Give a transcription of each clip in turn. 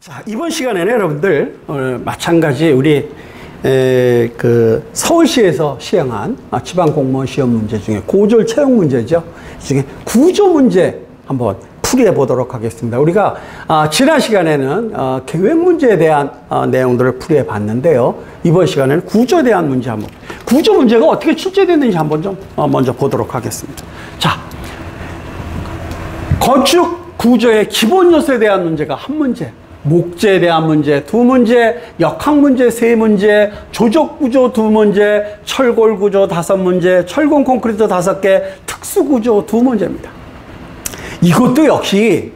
자, 이번 시간에는 여러분들 마찬가지 우리 서울시에서 시행한 지방공무원 시험 문제 중에 고졸 채용 문제죠. 이 중에 구조 문제 한번 풀이해 보도록 하겠습니다. 우리가 지난 시간에는 계획 문제에 대한 내용들을 풀이해 봤는데요. 이번 시간에는 구조에 대한 문제 한번, 구조 문제가 어떻게 출제됐는지 한번 좀 먼저 보도록 하겠습니다. 자, 건축 구조의 기본 요소에 대한 문제가 한 문제, 목재에 대한 문제 두 문제, 역학 문제 세 문제, 조적 구조 두 문제, 철골 구조 다섯 문제, 철근 콘크리트 다섯 개, 특수 구조 두 문제입니다. 이것도 역시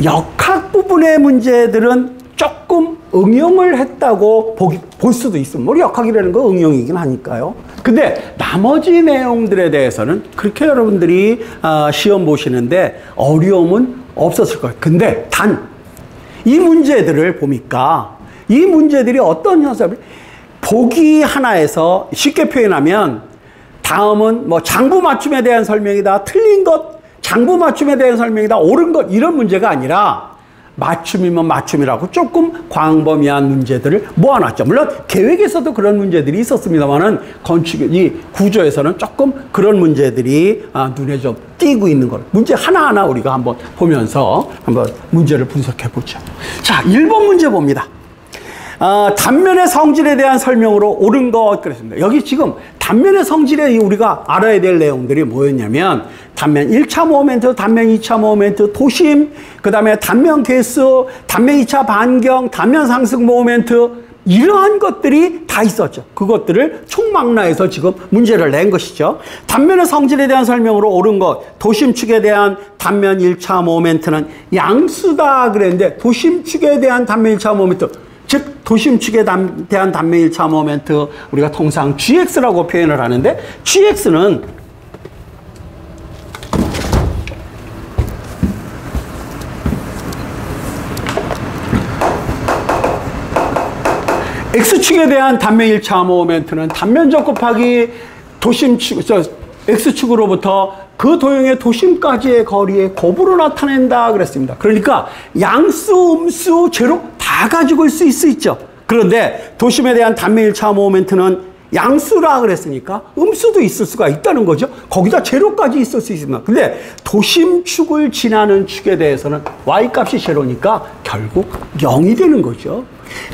역학 부분의 문제들은 조금 응용을 했다고 볼 수도 있습니다. 우리 역학이라는 거 응용이긴 하니까요. 근데 나머지 내용들에 대해서는 그렇게 여러분들이 시험 보시는데 어려움은 없었을 거예요. 근데 단 이 문제들을 보니까 이 문제들이 어떤 현상을 보기 하나에서 쉽게 표현하면 다음은 뭐 장부 맞춤에 대한 설명이다, 틀린 것, 장부 맞춤에 대한 설명이다, 옳은 것, 이런 문제가 아니라 맞춤이면 맞춤이라고 조금 광범위한 문제들을 모아놨죠. 물론 계획에서도 그런 문제들이 있었습니다만은 이 구조에서는 조금 그런 문제들이 눈에 좀 띄고 있는 걸, 문제 하나하나 우리가 한번 보면서 한번 문제를 분석해 보죠. 자, 1번 문제 봅니다. 단면의 성질에 대한 설명으로 옳은 것 그랬습니다. 여기 지금 단면의 성질에 우리가 알아야 될 내용들이 뭐였냐면 단면 1차 모멘트, 단면 2차 모멘트, 도심, 그 다음에 단면 개수, 단면 2차 반경, 단면 상승 모멘트, 이러한 것들이 다 있었죠. 그것들을 총망라해서 지금 문제를 낸 것이죠. 단면의 성질에 대한 설명으로 옳은 것, 도심축에 대한 단면 1차 모멘트는 양수다 그랬는데 도심축에 대한 단면 1차 모멘트, 즉 도심축에 대한 단면 1차 모멘트 우리가 통상 GX라고 표현을 하는데 GX는 X축에 대한 단면 1차 모멘트는 단면적 곱하기 도심축, X축으로부터 그 도형의 도심까지의 거리의 곱으로 나타낸다 그랬습니다. 그러니까 양수, 음수, 제로 다 가지고 있을 수 있죠. 그런데 도심에 대한 단면 1차 모멘트는 양수라 그랬으니까 음수도 있을 수가 있다는 거죠. 거기다 제로까지 있을 수 있습니다. 근데 도심축을 지나는 축에 대해서는 Y값이 제로니까 결국 0이 되는 거죠.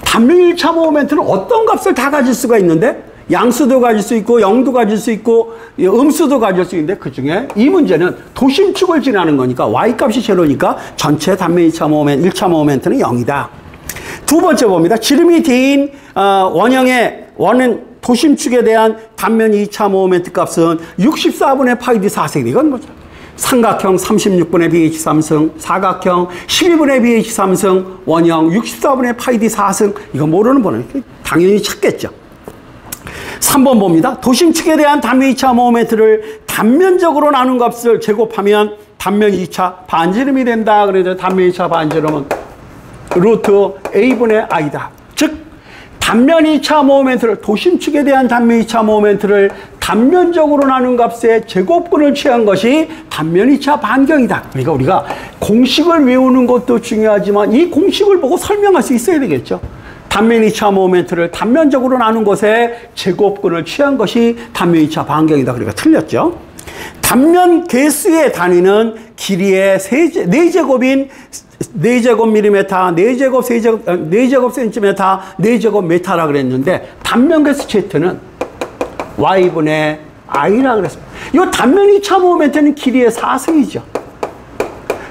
단면 1차 모멘트는 어떤 값을 다 가질 수가 있는데 양수도 가질 수 있고 0도 가질 수 있고 음수도 가질 수 있는데 그중에 이 문제는 도심축을 지나는 거니까 Y값이 제로니까 전체 단면 1차 모멘트는 0이다. 두 번째 봅니다. 지름이 D인 원형의 원은 도심축에 대한 단면 2차 모멘트 값은 64분의 파이 D 4승. 이건 뭐죠? 삼각형 36분의 BH 3승, 사각형 12분의 BH 3승, 원형 64분의 파이 D 4승. 이거 모르는 분은 당연히 찾겠죠. 3번 봅니다. 도심축에 대한 단면 2차 모멘트를 단면적으로 나눈 값을 제곱하면 단면 2차 반지름이 된다. 그래서 단면 2차 반지름은 루트 A분의 I다. 즉 단면 2차 모멘트를, 도심축에 대한 단면 2차 모멘트를 단면적으로 나눈 값의 제곱근을 취한 것이 단면 2차 반경이다. 그러니까 우리가 공식을 외우는 것도 중요하지만 이 공식을 보고 설명할 수 있어야 되겠죠. 단면 2차 모멘트를 단면적으로 나눈 것의 제곱근을 취한 것이 단면 2차 반경이다. 그러니까 틀렸죠. 단면 개수의 단위는 길이의 4제곱인 4제곱 밀리미터, 4제곱 센티미터, 4제곱 메타라 그랬는데 단면 개수 Z는 Y분의 I라 그랬습니다. 이 단면 2차 모멘트는 길이의 4승이죠.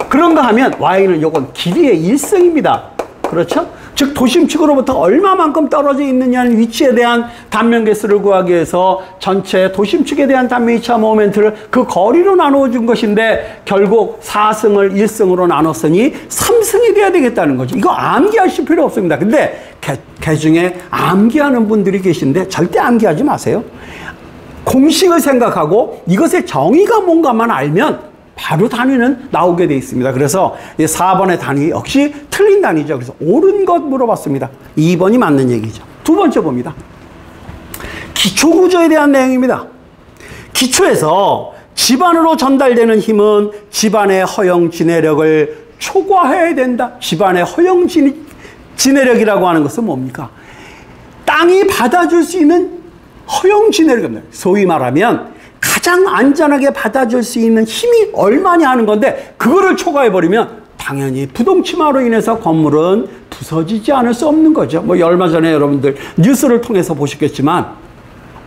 그런가 하면 Y는 요건 길이의 1승입니다. 그렇죠? 즉 도심축으로부터 얼마만큼 떨어져 있느냐는 위치에 대한 단면 개수를 구하기 위해서 전체 도심축에 대한 단면 2차 모멘트를 그 거리로 나누어 준 것인데 결국 4승을 1승으로 나눴으니 3승이 돼야 되겠다는 거죠. 이거 암기하실 필요 없습니다. 근데 개 중에 암기하는 분들이 계신데 절대 암기하지 마세요. 공식을 생각하고 이것의 정의가 뭔가만 알면 바로 단위는 나오게 돼 있습니다. 그래서 4번의 단위 역시 틀린 단위죠. 그래서 옳은 것 물어봤습니다. 2번이 맞는 얘기죠. 두 번째 봅니다. 기초구조에 대한 내용입니다. 기초에서 집안으로 전달되는 힘은 집안의 허용 진해력을 초과해야 된다. 집안의 허용 지내력이라고 하는 것은 뭡니까? 땅이 받아줄 수 있는 허용 지내력입니다. 소위 말하면 가장 안전하게 받아줄 수 있는 힘이 얼마냐 하는 건데, 그거를 초과해버리면 당연히 부동침하로 인해서 건물은 부서지지 않을 수 없는 거죠. 뭐 얼마 전에 여러분들 뉴스를 통해서 보셨겠지만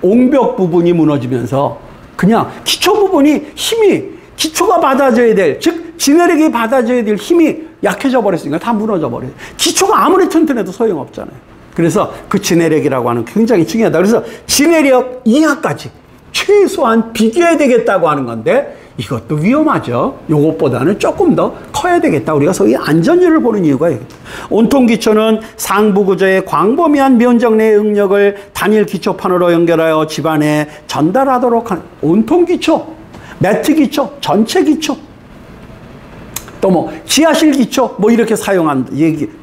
옹벽 부분이 무너지면서 그냥 기초 부분이 힘이, 기초가 받아줘야 될, 즉 지내력이 받아줘야 될 힘이 약해져 버렸으니까 다 무너져 버려요. 기초가 아무리 튼튼해도 소용없잖아요. 그래서 그 지내력이라고 하는 게 굉장히 중요하다. 그래서 지내력 이하까지 최소한 비교해야 되겠다고 하는 건데, 이것도 위험하죠. 요것보다는 조금 더 커야 되겠다. 우리가 소위 안전율을 보는 이유가 있겠다. 온통 기초는 상부 구조의 광범위한 면적 내 응력을 단일 기초판으로 연결하여 집안에 전달하도록 하는 온통 기초, 매트 기초, 전체 기초, 또 뭐 지하실 기초, 뭐 이렇게 사용한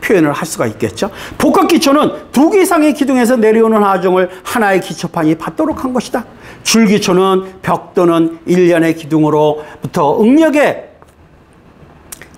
표현을 할 수가 있겠죠. 복합 기초는 2개 이상의 기둥에서 내려오는 하중을 하나의 기초판이 받도록 한 것이다. 줄 기초는 벽 또는 일련의 기둥으로부터 응력의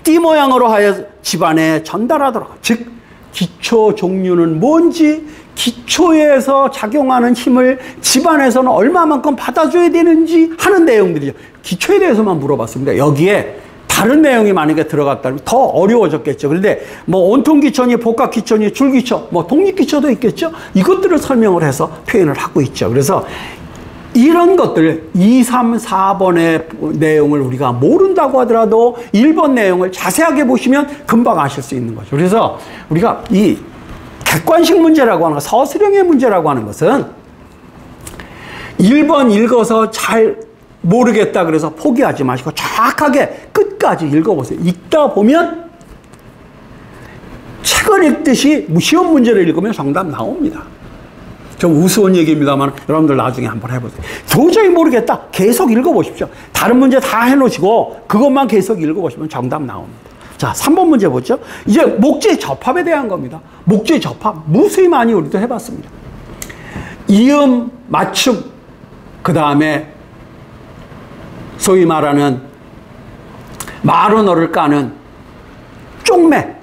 띠 모양으로 하여 집안에 전달하도록. 즉 기초 종류는 뭔지, 기초에서 작용하는 힘을 집안에서는 얼마만큼 받아줘야 되는지 하는 내용들이죠. 기초에 대해서만 물어봤습니다. 여기에 다른 내용이 만약에 들어갔다면 더 어려워졌겠죠. 그런데 뭐 온통 기초니 복합 기초니 줄 기초, 뭐 독립 기초도 있겠죠. 이것들을 설명을 해서 표현을 하고 있죠. 그래서 이런 것들 2, 3, 4번의 내용을 우리가 모른다고 하더라도 1번 내용을 자세하게 보시면 금방 아실 수 있는 거죠. 그래서 우리가 이 객관식 문제라고 하는 것, 서술형의 문제라고 하는 것은 1번 읽어서 잘 모르겠다 그래서 포기하지 마시고 정확하게 끝까지 읽어보세요. 읽다 보면 책을 읽듯이 시험 문제를 읽으면 정답 나옵니다. 좀 우스운 얘기입니다만 여러분들 나중에 한번 해보세요. 도저히 모르겠다. 계속 읽어보십시오. 다른 문제 다 해놓으시고 그것만 계속 읽어보시면 정답 나옵니다. 자, 3번 문제 보죠. 이제 목재 접합에 대한 겁니다. 목재 접합 무수히 많이 우리도 해봤습니다. 이음, 맞춤, 그 다음에 소위 말하는 마루너를 까는 쪽매,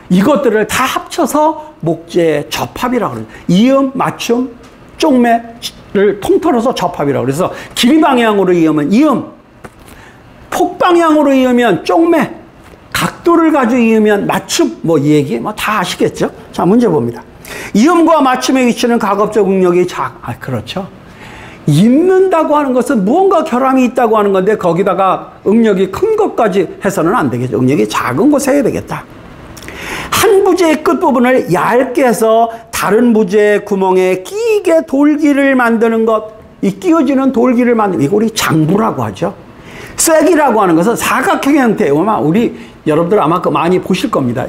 이것들을 다 합쳐서 목재 접합이라고 그래요. 이음, 맞춤, 쪽매를 통틀어서 접합이라고. 그래서 길 방향으로 이으면 이음, 폭 방향으로 이으면 쪽매, 각도를 가지고 이으면 맞춤, 뭐 이 얘기 뭐 다 아시겠죠? 자, 문제 봅니다. 이음과 맞춤의 위치는 가급적 응력이 그렇죠. 잇는다고 하는 것은 무언가 결함이 있다고 하는 건데 거기다가 응력이 큰 것까지 해서는 안 되겠죠. 응력이 작은 곳에 해야 되겠다. 한 부재의 끝부분을 얇게 해서 다른 부재의 구멍에 끼게 돌기를 만드는 것, 이 끼어지는 돌기를 만드는, 이거 우리 장부라고 하죠. 쐐기라고 하는 것은 사각형 형태예요. 우리 여러분들 아마 많이 보실 겁니다.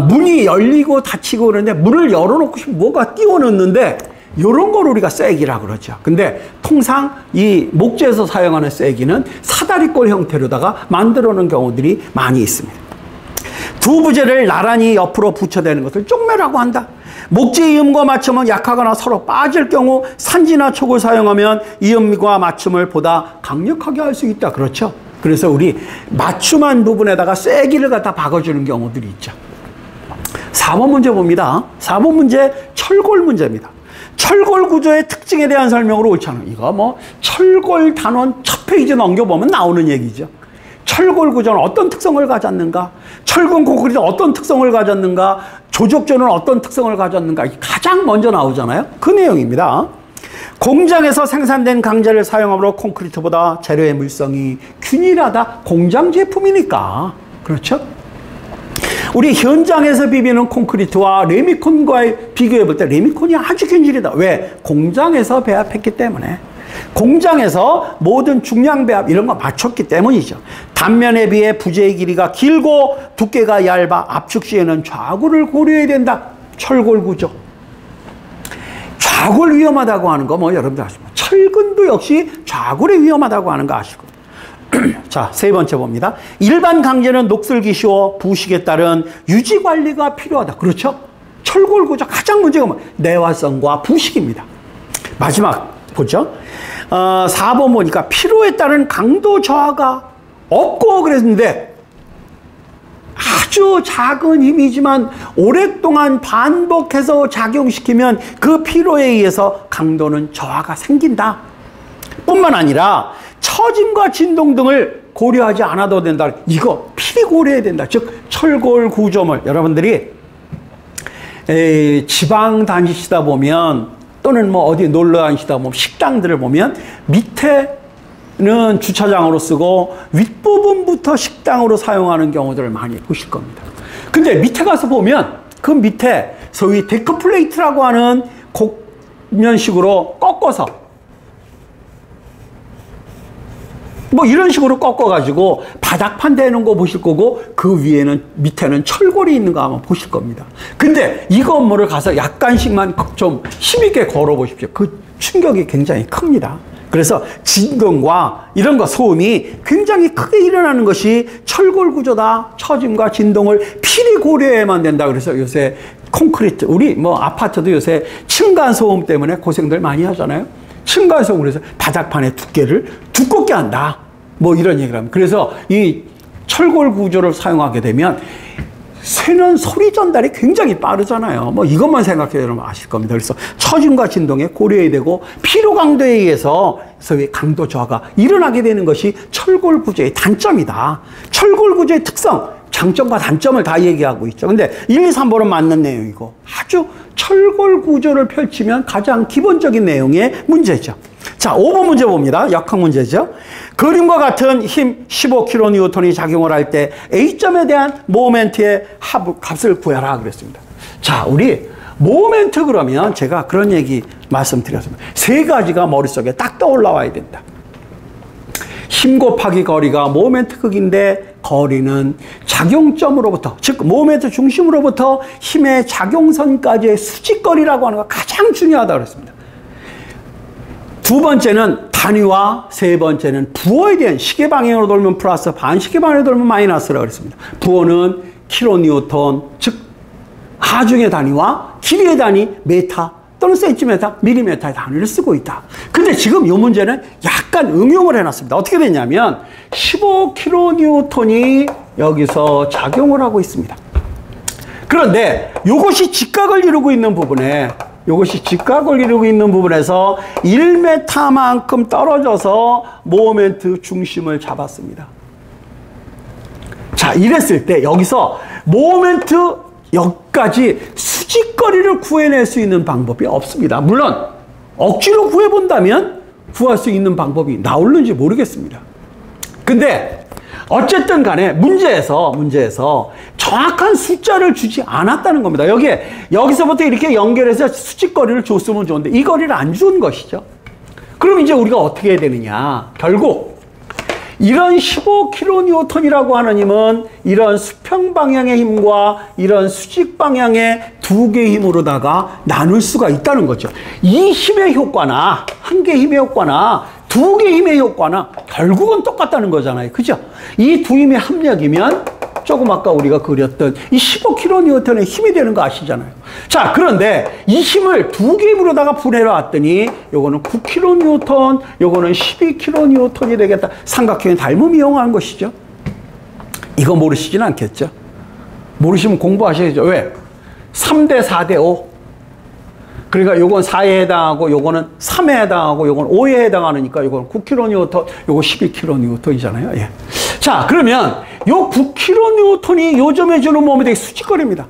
문이 열리고 닫히고 그러는데 문을 열어놓고 싶으면 뭐가 끼워 넣는데 이런 걸 우리가 쐐기라고 그러죠. 근데 통상 이 목재에서 사용하는 쐐기는 사다리꼴 형태로다가 만들어 놓은 경우들이 많이 있습니다. 두 부재를 나란히 옆으로 붙여대는 것을 쪽매라고 한다. 목재 이음과 맞춤은 약하거나 서로 빠질 경우 산지나 촉을 사용하면 이음과 맞춤을 보다 강력하게 할 수 있다. 그렇죠? 그래서 우리 맞춤한 부분에다가 쐐기를 갖다 박아주는 경우들이 있죠. 4번 문제 봅니다. 4번 문제 철골 문제입니다. 철골 구조의 특징에 대한 설명으로 옳지 않아요. 이거 뭐 철골 단원 첫 페이지 넘겨보면 나오는 얘기죠. 철골 구조는 어떤 특성을 가졌는가? 철근 콘크리트는 어떤 특성을 가졌는가? 조적조는 어떤 특성을 가졌는가? 가장 먼저 나오잖아요. 그 내용입니다. 공장에서 생산된 강재를 사용함으로 콘크리트보다 재료의 물성이 균일하다. 공장 제품이니까. 그렇죠? 우리 현장에서 비비는 콘크리트와 레미콘과의 비교해 볼 때 레미콘이 아주 균질이다. 왜? 공장에서 배합했기 때문에. 공장에서 모든 중량 배합 이런 거 맞췄기 때문이죠. 단면에 비해 부재의 길이가 길고 두께가 얇아 압축 시에는 좌골을 고려해야 된다. 철골 구조. 좌골 위험하다고 하는 거 뭐 여러분들 아십니까? 철근도 역시 좌골이 위험하다고 하는 거 아시고. 자, 세 번째 봅니다. 일반 강재는 녹슬기 쉬워 부식에 따른 유지 관리가 필요하다. 그렇죠? 철골 구조 가장 문제가 뭐 내화성과 부식입니다. 마지막 보죠. 4번 보니까 필요에 따른 강도 저하가 없고 그랬는데 아주 작은 힘이지만 오랫동안 반복해서 작용시키면 그 피로에 의해서 강도는 저하가 생긴다. 뿐만 아니라 처짐과 진동 등을 고려하지 않아도 된다. 이거 필히 고려해야 된다. 즉 철골 구조물, 여러분들이 지방 다니시다 보면 또는 뭐 어디 놀러 다니시다 보면 식당들을 보면 밑에는 주차장으로 쓰고 윗부분부터 식당으로 사용하는 경우들을 많이 보실 겁니다. 근데 밑에 가서 보면 그 밑에 소위 데크 플레이트라고 하는 곡면식으로 꺾어서 뭐 이런 식으로 꺾어가지고 바닥판 대는 거 보실 거고 그 위에는 밑에는 철골이 있는 거 아마 보실 겁니다. 근데 이 건물을 가서 약간씩만 좀 힘있게 걸어 보십시오. 그 충격이 굉장히 큽니다. 그래서 진동과 이런 거 소음이 굉장히 크게 일어나는 것이 철골 구조다. 처짐과 진동을 필히 고려해야만 된다. 그래서 요새 콘크리트, 우리 뭐 아파트도 요새 층간 소음 때문에 고생들 많이 하잖아요. 층간 소음, 그래서 바닥판의 두께를 두껍게 한다. 뭐 이런 얘기를 합니다. 그래서 이 철골 구조를 사용하게 되면 쇠는 소리 전달이 굉장히 빠르잖아요. 뭐 이것만 생각해도 여러분 아실 겁니다. 그래서 처짐과 진동에 고려해야 되고 피로 강도에 의해서 소위 강도 저하가 일어나게 되는 것이 철골 구조의 단점이다. 철골 구조의 특성, 장점과 단점을 다 얘기하고 있죠. 근데 1, 2, 3번은 맞는 내용이고 아주 철골 구조를 펼치면 가장 기본적인 내용의 문제죠. 자, 5번 문제 봅니다. 역학 문제죠. 그림과 같은 힘 15kN이 작용을 할 때 A점에 대한 모멘트의 값을 구해라 그랬습니다. 자, 우리 모멘트 그러면 제가 그런 얘기 말씀드렸습니다. 세 가지가 머릿속에 딱 떠올라와야 된다. 힘 곱하기 거리가 모멘트 극인데 거리는 작용점으로부터, 즉 모멘트 중심으로부터 힘의 작용선까지의 수직거리라고 하는 거 가장 중요하다고 그랬습니다. 두 번째는 단위와 세 번째는 부호에 대한 시계 방향으로 돌면 플러스, 반시계 방향으로 돌면 마이너스라고 그랬습니다. 부호는 킬로니우턴, 즉 하중의 단위와 길이의 단위 메타 또는 센티메타, 밀리메타의 단위를 쓰고 있다. 근데 지금 이 문제는 약간 응용을 해놨습니다. 어떻게 됐냐면 15kN이 여기서 작용을 하고 있습니다. 그런데 이것이 직각을 이루고 있는 부분에 이것이 직각을 이루고 있는 부분에서 1m만큼 떨어져서 모멘트 중심을 잡았습니다. 자, 이랬을 때 여기서 모멘트 여기까지 수직거리를 구해낼 수 있는 방법이 없습니다. 물론 억지로 구해본다면 구할 수 있는 방법이 나올는지 모르겠습니다. 근데 어쨌든 간에 문제에서 정확한 숫자를 주지 않았다는 겁니다. 여기서부터 이렇게 연결해서 수직거리를 줬으면 좋은데 이 거리를 안 준 것이죠. 그럼 이제 우리가 어떻게 해야 되느냐. 결국 이런 15kN이라고 하는 힘은 이런 수평 방향의 힘과 이런 수직 방향의 두 개의 힘으로다가 나눌 수가 있다는 거죠. 이 힘의 효과나 한 개의 힘의 효과나 두 개의 힘의 효과나 결국은 똑같다는 거잖아요. 그죠? 이 두 힘의 합력이면 조금 아까 우리가 그렸던 이 15kN의 힘이 되는 거 아시잖아요. 자, 그런데 이 힘을 두 개의 힘으로다가 분해해 왔더니 요거는 9kN, 요거는 12kN이 되겠다. 삼각형의 닮음을 이용한 것이죠. 이거 모르시진 않겠죠? 모르시면 공부하셔야죠. 왜? 3대 4대 5. 그러니까 요건 4에 해당하고 요거는 3에 해당하고 요건 5에 해당하니까 요건 9kN, 요거 12kN이잖아요. 예. 자, 그러면 요 9kN이 요점에 주는 모멘트의 수직거리입니다.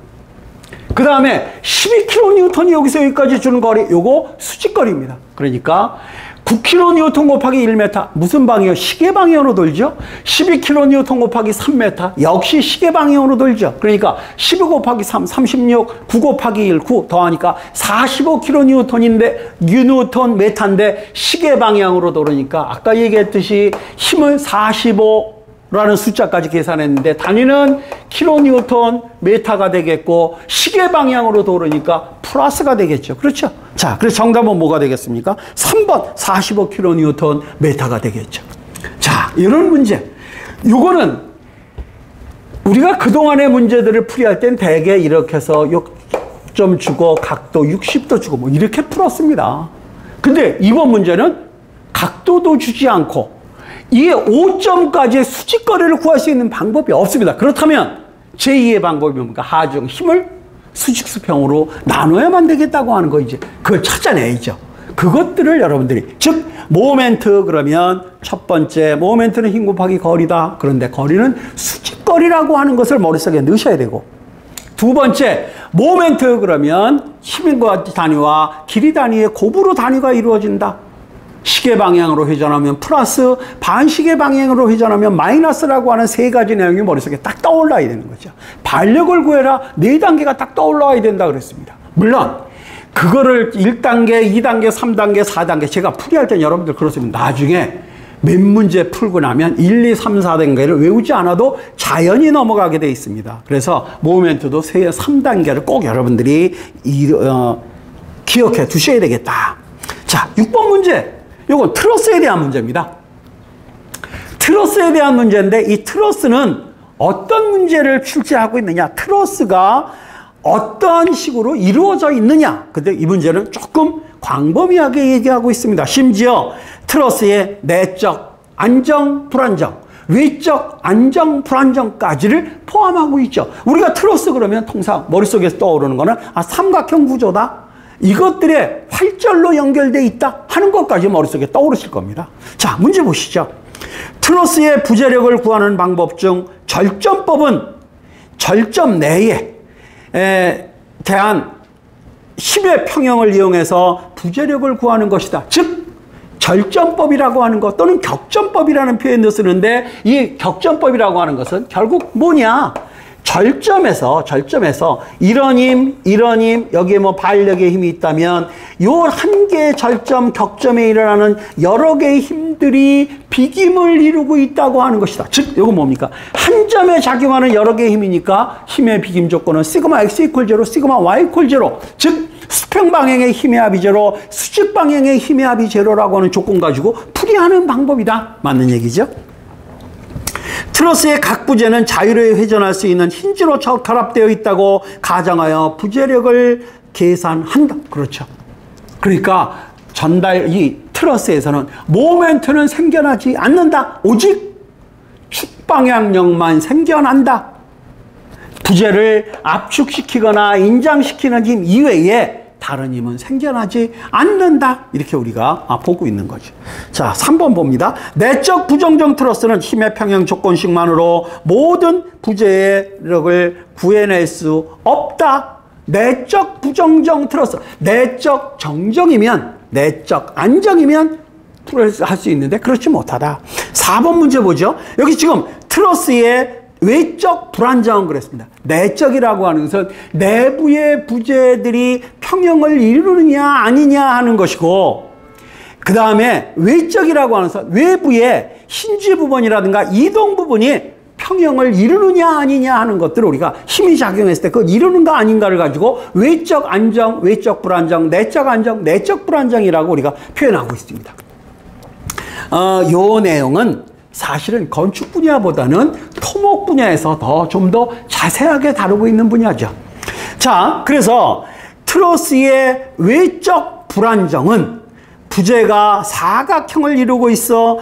그 다음에 12kN 여기서 여기까지 주는 거리, 요거 수직거리입니다. 그러니까 9kN 곱하기 1m, 무슨 방향? 시계 방향으로 돌죠? 12kN 곱하기 3m, 역시 시계 방향으로 돌죠. 그러니까 12 곱하기 3, 36, 9 곱하기 1, 9 더하니까 45kN인데, 뉴턴 메타인데, 시계 방향으로 돌으니까, 아까 얘기했듯이 힘을 45라는 숫자까지 계산했는데, 단위는 킬로뉴턴 메타가 되겠고, 시계 방향으로 돌으니까 플러스가 되겠죠. 그렇죠? 자, 그래서 정답은 뭐가 되겠습니까? 3번 45kN 메타가 되겠죠. 자, 이런 문제. 요거는 우리가 그동안의 문제들을 풀이할 땐 대개 이렇게 해서 요점 주고 각도 60도 주고 뭐 이렇게 풀었습니다. 근데 이번 문제는 각도도 주지 않고 이 5점까지의 수직거리를 구할 수 있는 방법이 없습니다. 그렇다면 제2의 방법이 뭡니까? 하중 힘을 수직수평으로 나눠야만 되겠다고 하는 거 이제 그걸 찾아내야죠. 그것들을 여러분들이 즉 모멘트 그러면 첫 번째 모멘트는 힘 곱하기 거리다. 그런데 거리는 수직거리라고 하는 것을 머릿속에 넣으셔야 되고 두 번째 모멘트 그러면 힘과 단위와 길이 단위의 곱으로 단위가 이루어진다. 시계 방향으로 회전하면 플러스, 반시계 방향으로 회전하면 마이너스라고 하는 세 가지 내용이 머릿속에 딱 떠올라야 되는 거죠. 반력을 구해라. 4단계가 딱 떠올라야 된다 그랬습니다. 물론 그거를 1단계, 2단계, 3단계, 4단계 제가 풀이할 땐 여러분들 그렇습니다. 나중에 몇 문제 풀고 나면 1, 2, 3, 4단계를 외우지 않아도 자연히 넘어가게 돼 있습니다. 그래서 모멘트도 3단계를 꼭 여러분들이 기억해 두셔야 되겠다. 자, 6번 문제. 이건 트러스에 대한 문제입니다. 트러스에 대한 문제인데 이 트러스는 어떤 문제를 출제하고 있느냐. 트러스가 어떤 식으로 이루어져 있느냐. 근데 이 문제는 조금 광범위하게 얘기하고 있습니다. 심지어 트러스의 내적 안정, 불안정, 외적 안정, 불안정까지를 포함하고 있죠. 우리가 트러스 그러면 통상 머릿속에서 떠오르는 거는 삼각형 구조다. 이것들의 활절로 연결되어 있다 하는 것까지 머릿속에 떠오르실 겁니다. 자, 문제 보시죠. 트러스의 부재력을 구하는 방법 중 절점법은 절점 내에 대한 힘의 평형을 이용해서 부재력을 구하는 것이다. 즉 절점법이라고 하는 것 또는 격점법이라는 표현도 쓰는데 이 격점법이라고 하는 것은 결국 뭐냐? 절점에서 이런 힘, 여기에 뭐 반력의 힘이 있다면 요 한 개의 절점, 격점에 일어나는 여러 개의 힘들이 비김을 이루고 있다고 하는 것이다. 즉, 요거 뭡니까? 한 점에 작용하는 여러 개의 힘이니까 힘의 비김 조건은 시그마 x 이퀄 제로, 시그마 y 이퀄 제로. 즉, 수평 방향의 힘의 합이 제로, 수직 방향의 힘의 합이 제로라고 하는 조건 가지고 풀이하는 방법이다. 맞는 얘기죠? 트러스의 각 부재는 자유로이 회전할 수 있는 힌지로 결합되어 있다고 가정하여 부재력을 계산한다. 그렇죠. 그러니까 이 트러스에서는 모멘트는 생겨나지 않는다. 오직 축방향력만 생겨난다. 부재를 압축시키거나 인장시키는 힘 이외에 다른 힘은 생겨나지 않는다. 이렇게 우리가 보고 있는 거죠. 자, 3번 봅니다. 내적 부정정 트러스는 힘의 평형 조건식만으로 모든 부재력을 구해낼 수 없다. 내적 부정정 트러스. 내적 정정이면, 내적 안정이면 할 수 있는데 그렇지 못하다. 4번 문제 보죠. 여기 지금 트러스의 외적 불안정 그랬습니다. 내적이라고 하는 것은 내부의 부재들이 평형을 이루느냐 아니냐 하는 것이고 그 다음에 외적이라고 하는 것은 외부의 힌지 부분이라든가 이동 부분이 평형을 이루느냐 아니냐 하는 것들을 우리가 힘이 작용했을 때 그걸 이루는가 아닌가를 가지고 외적 안정, 외적 불안정, 내적 안정, 내적 불안정이라고 우리가 표현하고 있습니다. 요 내용은 사실은 건축 분야보다는 토목 분야에서 좀 더 자세하게 다루고 있는 분야죠. 자, 그래서 트러스의 외적 불안정은 부재가 사각형을 이루고 있어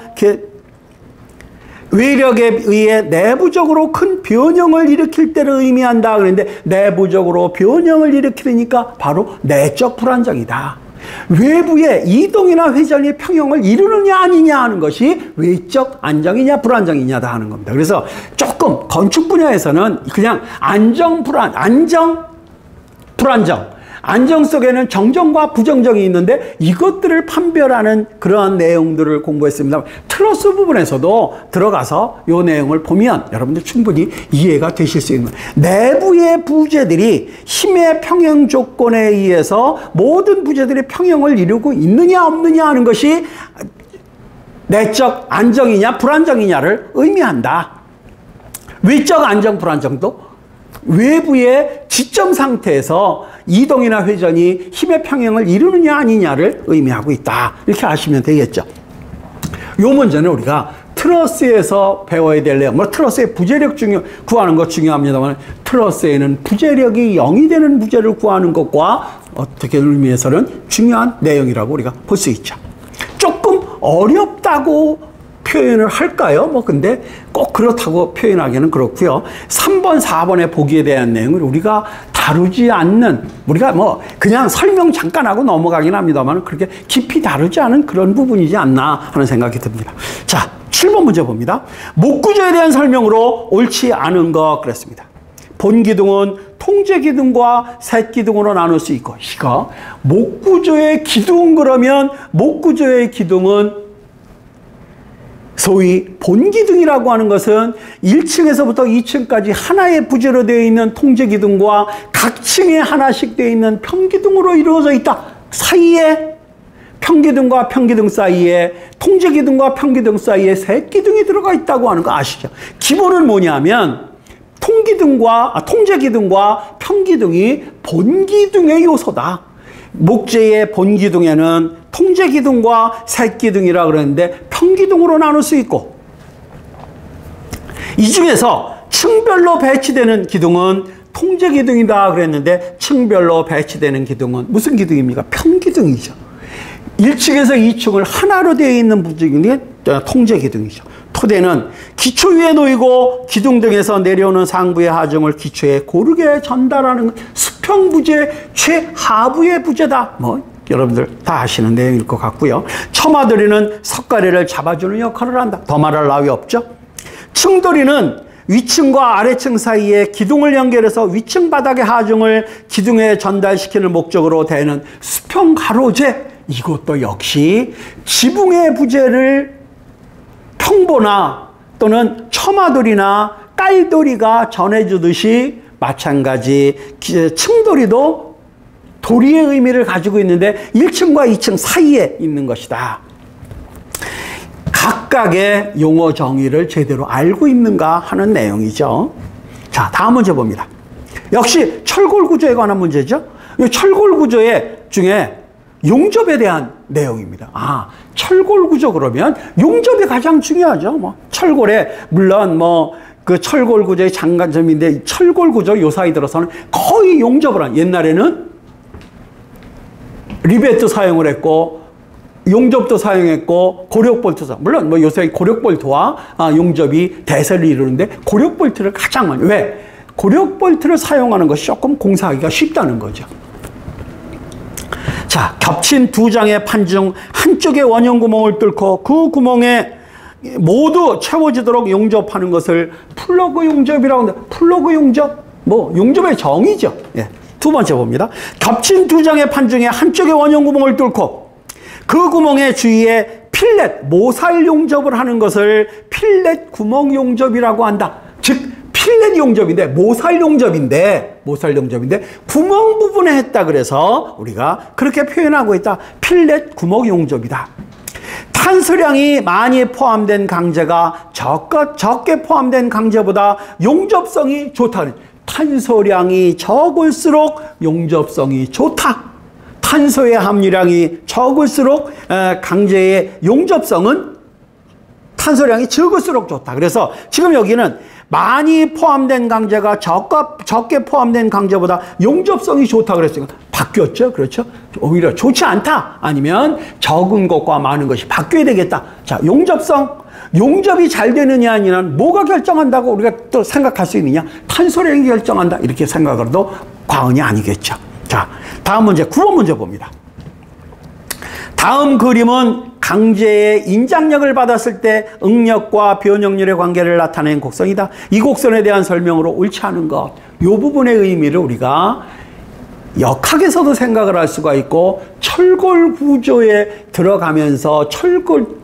외력에 의해 내부적으로 큰 변형을 일으킬 때를 의미한다. 그런데 내부적으로 변형을 일으키니까 바로 내적 불안정이다. 외부의 이동이나 회전이 평형을 이루느냐 아니냐 하는 것이 외적 안정이냐 불안정이냐다 하는 겁니다. 그래서 조금 건축 분야에서는 그냥 안정, 불안정, 안정 속에는 정정과 부정정이 있는데 이것들을 판별하는 그러한 내용들을 공부했습니다. 트러스 부분에서도 들어가서 이 내용을 보면 여러분들 충분히 이해가 되실 수 있는 내부의 부재들이 힘의 평형 조건에 의해서 모든 부재들이 평형을 이루고 있느냐 없느냐 하는 것이 내적 안정이냐 불안정이냐를 의미한다. 외적 안정 불안정도 외부의 지점 상태에서 이동이나 회전이 힘의 평형을 이루느냐 아니냐를 의미하고 있다. 이렇게 아시면 되겠죠. 이 문제는 우리가 트러스에서 배워야 될 내용, 트러스의 부재력 구하는 것 중요합니다만 트러스에는 부재력이 0이 되는 부재를 구하는 것과 어떻게 의미에서는 중요한 내용이라고 우리가 볼 수 있죠. 조금 어렵다고 표현을 할까요? 뭐 근데 꼭 그렇다고 표현하기는 그렇고요. 3번, 4번의 보기에 대한 내용을 우리가 다루지 않는, 우리가 뭐 그냥 설명 잠깐 하고 넘어가긴 합니다만 그렇게 깊이 다루지 않은 그런 부분이지 않나 하는 생각이 듭니다. 자, 7번 문제 봅니다. 목구조에 대한 설명으로 옳지 않은 것 그랬습니다. 본기둥은 통제기둥과 셋기둥으로 나눌 수 있고, 이거 목구조의 기둥 그러면 목구조의 기둥은 소위 본기둥이라고 하는 것은 1층에서부터 2층까지 하나의 부재로 되어 있는 통제기둥과 각 층에 하나씩 되어 있는 평기둥으로 이루어져 있다. 사이에 평기둥과 평기둥 사이에 통제기둥과 평기둥 사이에 셋기둥이 들어가 있다고 하는 거 아시죠? 기본은 뭐냐면 통제기둥과 평기둥이 본기둥의 요소다. 목재의 본기둥에는 통제기둥과 셋기둥이라 그러는데 평기둥으로 나눌 수 있고, 이 중에서 층별로 배치되는 기둥은 통제기둥이다 그랬는데 층별로 배치되는 기둥은 무슨 기둥입니까? 평기둥이죠. 1층에서 2층을 하나로 되어 있는 부분이 통제기둥이죠. 토대는 기초 위에 놓이고 기둥 등에서 내려오는 상부의 하중을 기초에 고르게 전달하는 수평부재 최하부의 부재다. 뭐 여러분들 다 아시는 내용일 것 같고요. 처마돌이는 석가래를 잡아주는 역할을 한다. 더 말할 나위 없죠. 층돌이는 위층과 아래층 사이에 기둥을 연결해서 위층 바닥의 하중을 기둥에 전달시키는 목적으로 되는 수평 가로재, 이것도 역시 지붕의 부재를 평보나 또는 처마돌이나 깔돌이가 전해주듯이 마찬가지 층돌이도 도리의 의미를 가지고 있는데 1층과 2층 사이에 있는 것이다. 각각의 용어 정의를 제대로 알고 있는가 하는 내용이죠. 자, 다음 문제 봅니다. 역시 철골 구조에 관한 문제죠. 이 철골 구조의 중에 용접에 대한 내용입니다. 아, 철골 구조 그러면 용접이 가장 중요하죠. 뭐 철골에 물론 뭐 그 철골 구조의 장단점인데 철골 구조 요 사이 들어서는 거의 용접을 한, 옛날에는 리베트 사용을 했고 용접도 사용했고 고력볼트 물론 뭐 요새 고력볼트와 용접이 대세를 이루는데 고력볼트를 가장 많이, 왜? 고력볼트를 사용하는 것이 조금 공사하기가 쉽다는 거죠. 자, 겹친 두 장의 판 중 한쪽의 원형 구멍을 뚫고 그 구멍에 모두 채워지도록 용접하는 것을 플러그 용접이라고 하는데, 플러그 용접? 뭐 용접의 정의죠. 예. 두 번째 봅니다. 겹친 두 장의 판 중에 한쪽의 원형 구멍을 뚫고 그 구멍의 주위에 필렛, 모살 용접을 하는 것을 필렛 구멍 용접이라고 한다. 즉 필렛 용접인데 모살 용접인데 구멍 부분에 했다 그래서 우리가 그렇게 표현하고 있다. 필렛 구멍 용접이다. 탄소량이 많이 포함된 강제가 적게 포함된 강제보다 용접성이 좋다. 탄소량이 적을수록 용접성이 좋다. 탄소의 함유량이 적을수록 강제의 용접성은 탄소량이 적을수록 좋다. 그래서 지금 여기는 많이 포함된 강제가 적게 포함된 강제보다 용접성이 좋다 그랬으니까 바뀌었죠. 그렇죠? 오히려 좋지 않다. 아니면 적은 것과 많은 것이 바뀌어야 되겠다. 자, 용접이 잘 되느냐 아니냐는 뭐가 결정한다고 우리가 또 생각할 수 있느냐? 탄소량이 결정한다. 이렇게 생각을 해도 과언이 아니겠죠. 자, 다음 문제 9번 문제 봅니다. 다음 그림은 강제의 인장력을 받았을 때 응력과 변형률의 관계를 나타낸 곡선이다. 이 곡선에 대한 설명으로 옳지 않은 것, 이 부분의 의미를 우리가 역학에서도 생각을 할 수가 있고 철골 구조에 들어가면서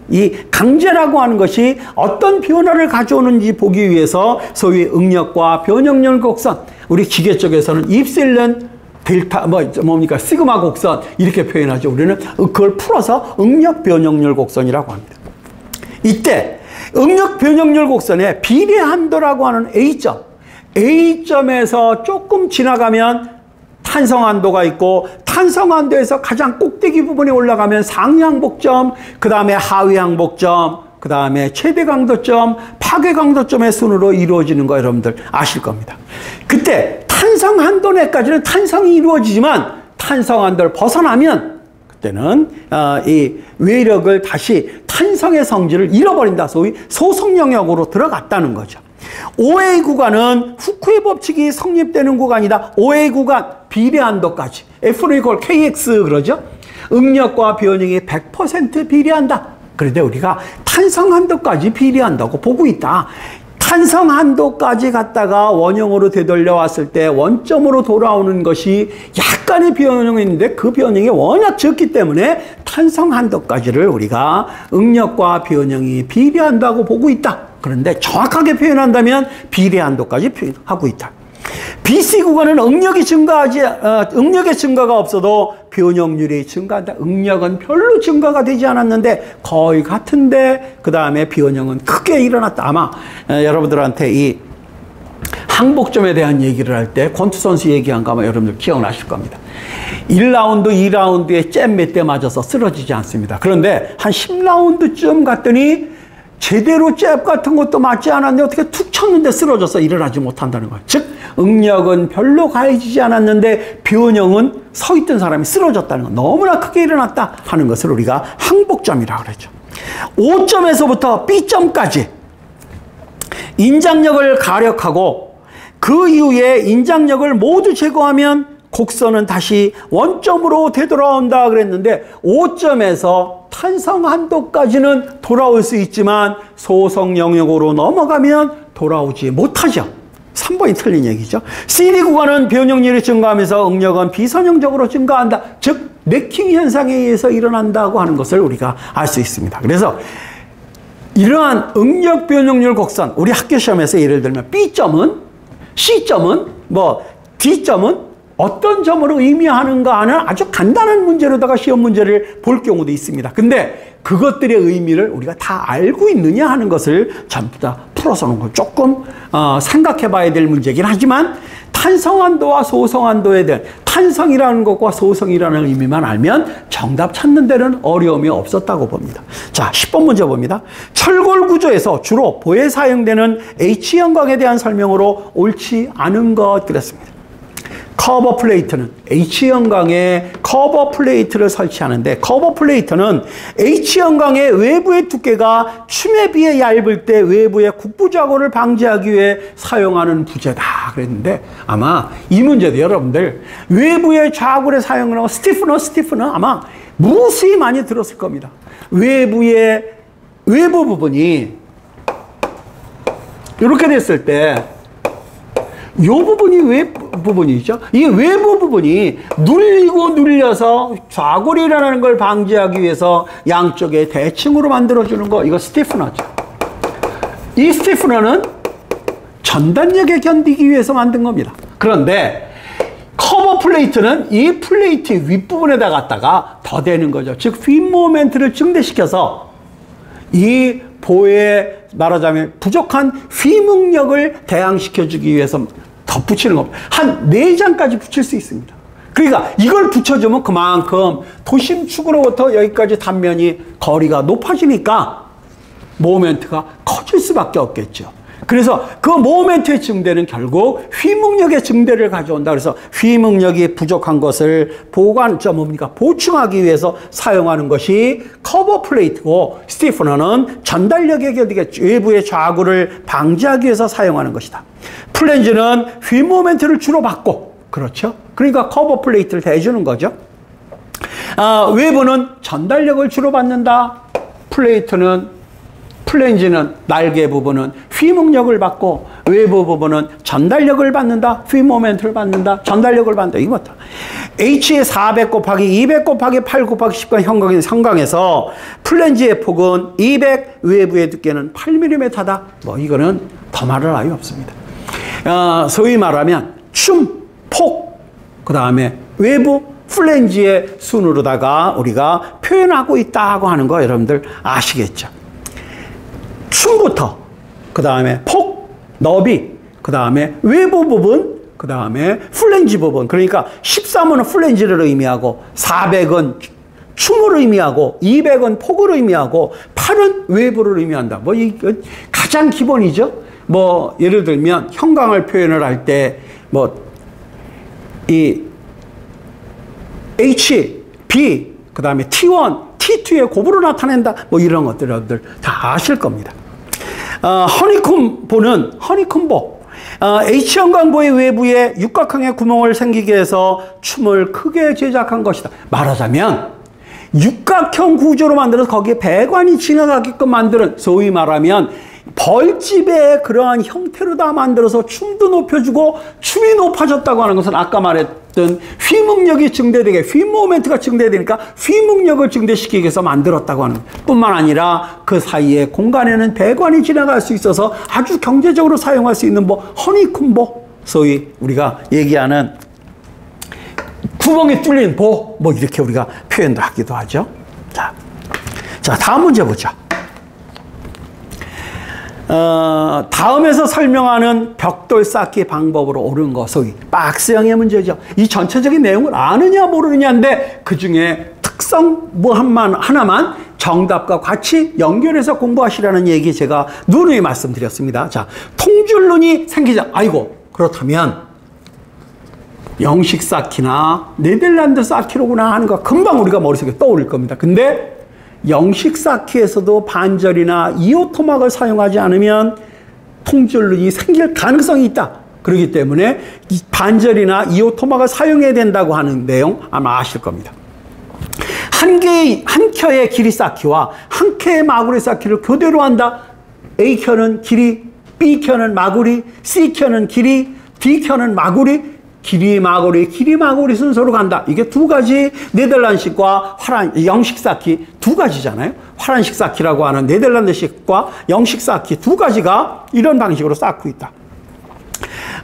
이 강제라고 하는 것이 어떤 변화를 가져오는지 보기 위해서 소위 응력과 변형률 곡선, 우리 기계 쪽에서는 입실렌 델타 뭡니까 시그마 곡선 이렇게 표현하죠. 우리는 그걸 풀어서 응력 변형률 곡선이라고 합니다. 이때 응력 변형률 곡선의 비례한도라고 하는 A점에서 조금 지나가면 탄성한도가 있고 탄성한도에서 가장 꼭대기 부분에 올라가면 상위항복점, 그 다음에 하위항복점, 그 다음에 최대강도점, 파괴강도점의 순으로 이루어지는 거 여러분들 아실 겁니다. 그때 탄성한도 내까지는 탄성이 이루어지지만 탄성한도를 벗어나면 때는 이 외력을 다시 탄성의 성질을 잃어버린다. 소위 소성 영역으로 들어갔다는 거죠. OA 구간은 후쿠의 법칙이 성립되는 구간이다. OA 구간 비례한도까지 F는 이퀄 KX 그러죠. 응력과 변형이 100% 비례한다. 그런데 우리가 탄성한도까지 비례한다고 보고 있다. 탄성한도까지 갔다가 원형으로 되돌려 왔을 때 원점으로 돌아오는 것이 약간의 변형이 있는데 그 변형이 워낙 적기 때문에 탄성한도까지를 우리가 응력과 변형이 비례한다고 보고 있다. 그런데 정확하게 표현한다면 비례한도까지 표현하고 있다. BC 구간은 응력의 증가가 없어도 변형률이 증가한다. 응력은 별로 증가가 되지 않았는데 거의 같은데 그 다음에 변형은 크게 일어났다. 아마 여러분들한테 이 항복점에 대한 얘기를 할 때 권투 선수 얘기한 거 아마 여러분들 기억나실 겁니다. 1라운드, 2라운드에 잽 몇 대 맞아서 쓰러지지 않습니다. 그런데 한 10라운드쯤 갔더니 제대로 잽 같은 것도 맞지 않았는데 어떻게 툭 쳤는데 쓰러져서 일어나지 못한다는 거예요. 즉 응력은 별로 가해지지 않았는데 변형은 서 있던 사람이 쓰러졌다는 거. 너무나 크게 일어났다 하는 것을 우리가 항복점이라고 그러죠. O점에서부터 B점까지 인장력을 가력하고 그 이후에 인장력을 모두 제거하면 곡선은 다시 원점으로 되돌아온다 그랬는데 5점에서 탄성 한도까지는 돌아올 수 있지만 소성 영역으로 넘어가면 돌아오지 못하죠. 3번이 틀린 얘기죠. CD 구간은 변형률이 증가하면서 응력은 비선형적으로 증가한다. 즉 네킹 현상에 의해서 일어난다고 하는 것을 우리가 알 수 있습니다. 그래서 이러한 응력 변형률 곡선, 우리 학교 시험에서 예를 들면 B점은, C점은, D점은 어떤 점으로 의미하는가 하는 아주 간단한 문제로다가 시험 문제를 볼 경우도 있습니다. 근데 그것들의 의미를 우리가 다 알고 있느냐 하는 것을 전부 다 풀어서 놓은 걸 조금 생각해 봐야 될 문제긴 하지만 탄성한도와 소성한도에 대한 탄성이라는 것과 소성이라는 의미만 알면 정답 찾는 데는 어려움이 없었다고 봅니다. 자, 10번 문제 봅니다. 철골 구조에서 주로 보에 사용되는 H형광에 대한 설명으로 옳지 않은 것 그랬습니다. 커버 플레이트는 H형광에 커버 플레이트를 설치하는데 커버 플레이트는 H형광의 외부의 두께가 춤에 비해 얇을 때 외부의 국부좌고를 방지하기 위해 사용하는 부재다 그랬는데 아마 이 문제도 여러분들 외부의 좌고를 사용하는 스티프너 아마 무수히 많이 들었을 겁니다. 외부 부분이 이렇게 됐을 때 이 부분이 왜 부분이죠? 이 외부 부분이 눌리고 눌려서 좌골이 일어나는 걸 방지하기 위해서 양쪽에 대칭으로 만들어주는 거, 이거 스티프너죠. 이 스티프너는 전단력에 견디기 위해서 만든 겁니다. 그런데 커버 플레이트는 이 플레이트 윗부분에다 갖다가 더 대는 거죠. 즉, 휘 모멘트를 증대시켜서 이 보에 말하자면 부족한 휘응력을 대항시켜주기 위해서 덧붙이는 겁니다. 한 4장까지 붙일 수 있습니다. 그러니까 이걸 붙여주면 그만큼 도심축으로부터 여기까지 단면이 거리가 높아지니까 모멘트가 커질 수밖에 없겠죠. 그래서 그 모멘트의 증대는 결국 휘응력의 증대를 가져온다. 그래서 휘응력이 부족한 것을 보충하기 위해서 사용하는 것이 커버 플레이트고 스티프너는 전달력에 견디게 외부의 좌구를 방지하기 위해서 사용하는 것이다. 플랜지는 휘 모멘트를 주로 받고, 그렇죠? 그러니까 커버 플레이트를 대주는 거죠. 외부는 전달력을 주로 받는다. 플랜지는 날개 부분은 휘응력을 받고 외부 부분은 전달력을 받는다. 휘 모멘트를 받는다. 전달력을 받는다. 이거다. H의 400 곱하기 200 곱하기 8 곱하기 10과 형광에서 플랜지의 폭은 200, 외부의 두께는 8mm다. 이거는 더 말할 나위 없습니다. 소위 말하면 폭, 그 다음에 외부 플랜지의 순으로다가 우리가 표현하고 있다고 하는 거 여러분들 아시겠죠? 춤부터, 그 다음에 폭, 너비, 그 다음에 외부 부분, 그 다음에 플랜지 부분. 그러니까 13은 플랜지를 의미하고 400은 춤을 의미하고 200은 폭을 의미하고 8은 외부를 의미한다. 이거 가장 기본이죠. 예를 들면 형광을 표현을 할 때 이 H, B, 그 그 다음에 T1, T2의 곱으로 나타낸다. 뭐 이런 것들 여러분들 다 아실 겁니다. 허니콤보는 허니콤보. H형광보의 외부에 육각형의 구멍을 생기게 해서 춤을 크게 제작한 것이다. 말하자면 육각형 구조로 만들어서 거기에 배관이 지나가게끔 만드는, 소위 말하면 벌집의 그러한 형태로 다 만들어서 춤도 높여주고 춤이 높아졌다고 하는 것은 아까 말했던 휘묵력이 증대되게, 휘모멘트가 증대되니까 휘묵력을 증대시키기 위해서 만들었다고 하는 뿐만 아니라 그 사이에 공간에는 배관이 지나갈 수 있어서 아주 경제적으로 사용할 수 있는 뭐 허니콤보, 소위 우리가 얘기하는 구멍에 뚫린 보, 뭐 이렇게 우리가 표현도 하기도 하죠. 자, 다음 문제 보자. 다음에서 설명하는 벽돌 쌓기 방법으로 옳은 거, 소위 박스형의 문제죠. 이 전체적인 내용을 아느냐 모르느냐인데 그 중에 특성 뭐 하나만 정답과 같이 연결해서 공부하시라는 얘기 제가 누누이 말씀드렸습니다. 자, 통줄눈이 생기자. 아이고, 그렇다면 영식 쌓기나 네덜란드 쌓기로구나 하는 거 금방 우리가 머릿속에 떠오를 겁니다. 근데 영식 쌓기에서도 반절이나 이오토막을 사용하지 않으면 통줄눈이 생길 가능성이 있다. 그렇기 때문에 이 반절이나 이오토막을 사용해야 된다고 하는 내용 아마 아실 겁니다. 한 켜의 길이 쌓기와 한 켜의 마구리 쌓기를 교대로 한다. A켜는 길이, B켜는 마구리, C켜는 길이, D켜는 마구리, 길이 마구리 순서로 간다. 이게 두 가지 네덜란드식과 영식 쌓기 두 가지잖아요. 화란식 쌓기라고 하는 네덜란드식과 영식 쌓기 두 가지가 이런 방식으로 쌓고 있다.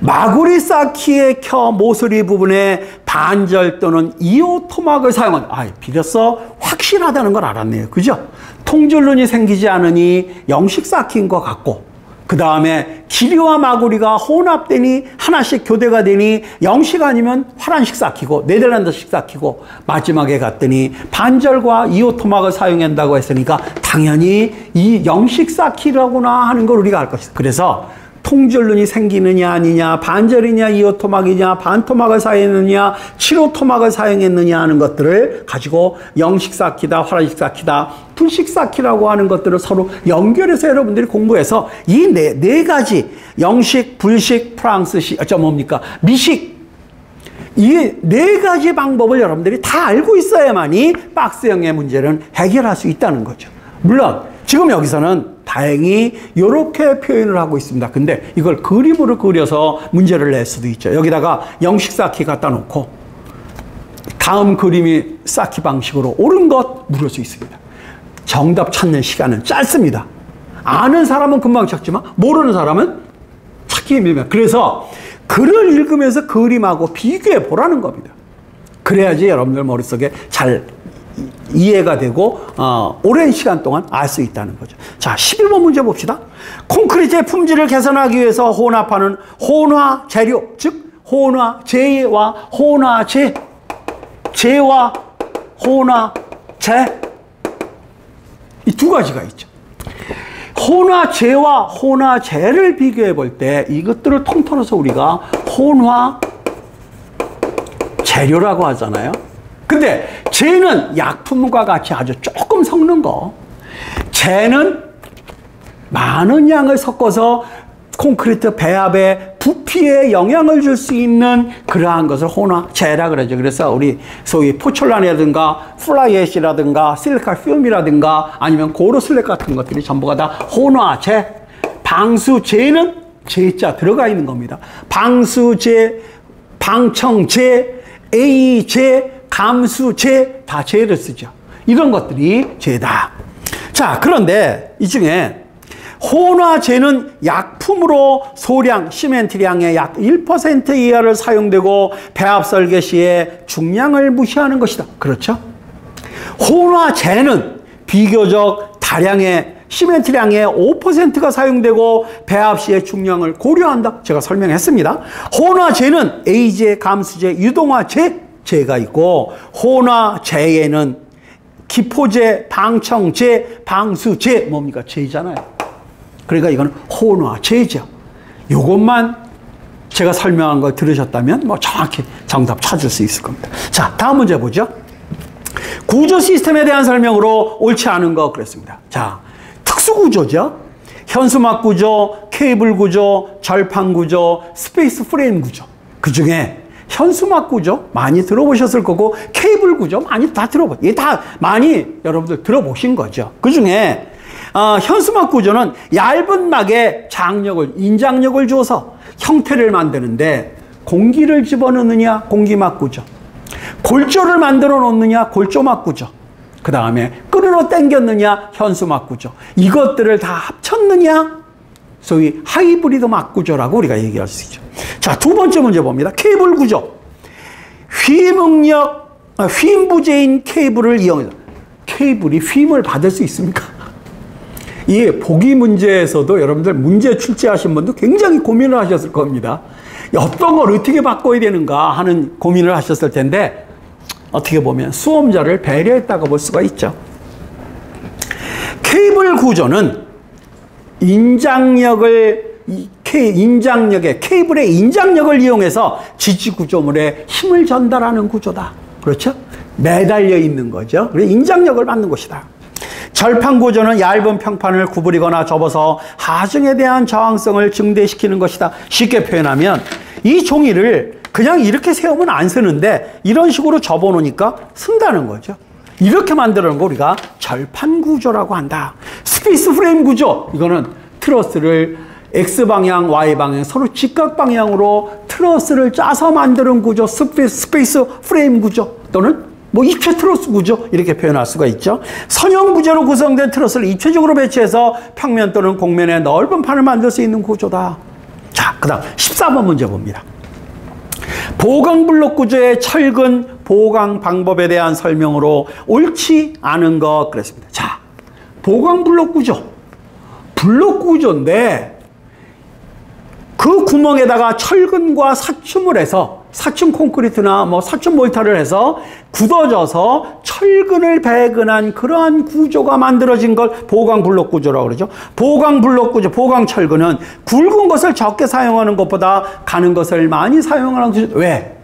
마구리 쌓기의 켜 모서리 부분에 반절 또는 이오토막을 사용한다. 비로소 확실하다는 걸 알았네요. 그죠? 통줄눈이 생기지 않으니 영식 쌓기인 것 같고, 그 다음에 길이와 마구리가 혼합되니 하나씩 교대가 되니 영식 아니면 화란식 쌓기고 네덜란드식 쌓기고, 마지막에 갔더니 반절과 이오토막을 사용한다고 했으니까 당연히 이 영식 쌓기라구나 하는 걸 우리가 알 것이다. 그래서 통줄눈이 생기느냐 아니냐, 반절이냐 이오토막이냐, 반토막을 사용했느냐, 7호토막을 사용했느냐 하는 것들을 가지고 영식 쌓기다, 화란식 쌓기다, 불식 쌓기라고 하는 것들을 서로 연결해서 여러분들이 공부해서 이 네 가지 영식, 불식, 프랑스식, 미식, 이 네 가지 방법을 여러분들이 다 알고 있어야만이 박스형의 문제는 해결할 수 있다는 거죠. 물론 지금 여기서는 다행히 이렇게 표현을 하고 있습니다. 근데 이걸 그림으로 그려서 문제를 낼 수도 있죠. 여기다가 영식 쌓기 갖다 놓고 다음 그림이 쌓기 방식으로 옳은 것 물을 수 있습니다. 정답 찾는 시간은 짧습니다. 아는 사람은 금방 찾지만 모르는 사람은 찾기 힘듭니다. 그래서 글을 읽으면서 그림하고 비교해 보라는 겁니다. 그래야지 여러분들 머릿속에 잘 이해가 되고 오랜 시간 동안 알 수 있다는 거죠. 자, 11번 문제 봅시다. 콘크리트의 품질을 개선하기 위해서 혼합하는 혼화 재료, 즉 혼화재와 혼화재, 재와 혼화재, 이 두 가지가 있죠. 혼화재와 혼화재를 비교해 볼 때 이것들을 통틀어서 우리가 혼화 재료라고 하잖아요. 근데 재는 약품과 같이 아주 조금 섞는 거, 재는 많은 양을 섞어서 콘크리트 배합에 부피에 영향을 줄 수 있는 그러한 것을 혼화재라 그러죠. 그래서 우리 소위 포철란이라든가 플라이애시라든가 실리카 필름이라든가 아니면 고로슬랙 같은 것들이 전부가 다 혼화재. 방수재는 재자 들어가 있는 겁니다. 방수재, 방청재, A재, 감수재, 다 재를 쓰죠. 이런 것들이 재다. 자, 그런데 이 중에 혼화재는 약품으로 소량, 시멘트량의 약 1% 이하를 사용되고 배합 설계 시에 중량을 무시하는 것이다. 그렇죠? 혼화재는 비교적 다량의 시멘트량의 5%가 사용되고 배합 시의 중량을 고려한다. 제가 설명했습니다. 혼화재는 A재, 감수재, 유동화재, 재가 있고, 혼화재에는 기포재, 방청재, 방수재, 뭡니까? 재잖아요. 그러니까 이건 혼화재죠. 요것만 제가 설명한 걸 들으셨다면 뭐 정확히 정답 찾을 수 있을 겁니다. 자, 다음 문제 보죠. 구조 시스템에 대한 설명으로 옳지 않은 거 그랬습니다. 자, 특수구조죠. 현수막 구조, 케이블 구조, 절판 구조, 스페이스 프레임 구조. 그 중에 현수막 구조 많이 들어보셨을 거고 케이블 구조 많이 다 이게 다 많이 여러분들 들어보신 거죠. 그 중에 현수막 구조는 얇은 막에 인장력을 줘서 형태를 만드는데 공기를 집어넣느냐 공기막 구조, 골조를 만들어 놓느냐 골조막 구조, 그 다음에 끈으로 당겼느냐 현수막 구조, 이것들을 다 합쳤느냐 소위 하이브리드 막 구조라고 우리가 얘기할 수 있죠. 자, 두 번째 문제 봅니다. 케이블 구조. 휨 부재인 케이블을 이용해서 케이블이 휨을 받을 수 있습니까? 이 보기 문제에서도 여러분들 문제 출제하신 분도 굉장히 고민을 하셨을 겁니다. 어떤 걸 어떻게 바꿔야 되는가 하는 고민을 하셨을 텐데 어떻게 보면 수험자를 배려했다고 볼 수가 있죠. 케이블 구조는 케이블의 인장력을 이용해서 지지 구조물에 힘을 전달하는 구조다. 그렇죠? 매달려 있는 거죠. 그래서 인장력을 받는 것이다. 절판 구조는 얇은 평판을 구부리거나 접어서 하중에 대한 저항성을 증대시키는 것이다. 쉽게 표현하면 이 종이를 그냥 이렇게 세우면 안 쓰는데 이런 식으로 접어 놓으니까 쓴다는 거죠. 이렇게 만드는 거 우리가 절판 구조라고 한다. 스페이스 프레임 구조, 이거는 트러스를 X방향, Y방향 서로 직각방향으로 트러스를 짜서 만드는 구조, 스페이스 프레임 구조 또는 입체 트러스 구조 이렇게 표현할 수가 있죠. 선형 구조로 구성된 트러스를 입체적으로 배치해서 평면 또는 곡면에 넓은 판을 만들 수 있는 구조다. 자, 그 다음 14번 문제 봅니다. 보강 블록 구조의 철근 보강 방법에 대한 설명으로 옳지 않은 것 그랬습니다. 자, 보강 블록 구조. 블록 구조인데 그 구멍에다가 철근과 사춤을 해서 사춤 콘크리트나 사춤 몰타를 해서 굳어져서 철근을 배근한 그러한 구조가 만들어진 걸 보강 블록 구조라고 그러죠. 보강 블록 구조, 보강 철근은 굵은 것을 적게 사용하는 것보다 가는 것을 많이 사용하는 구조. 왜?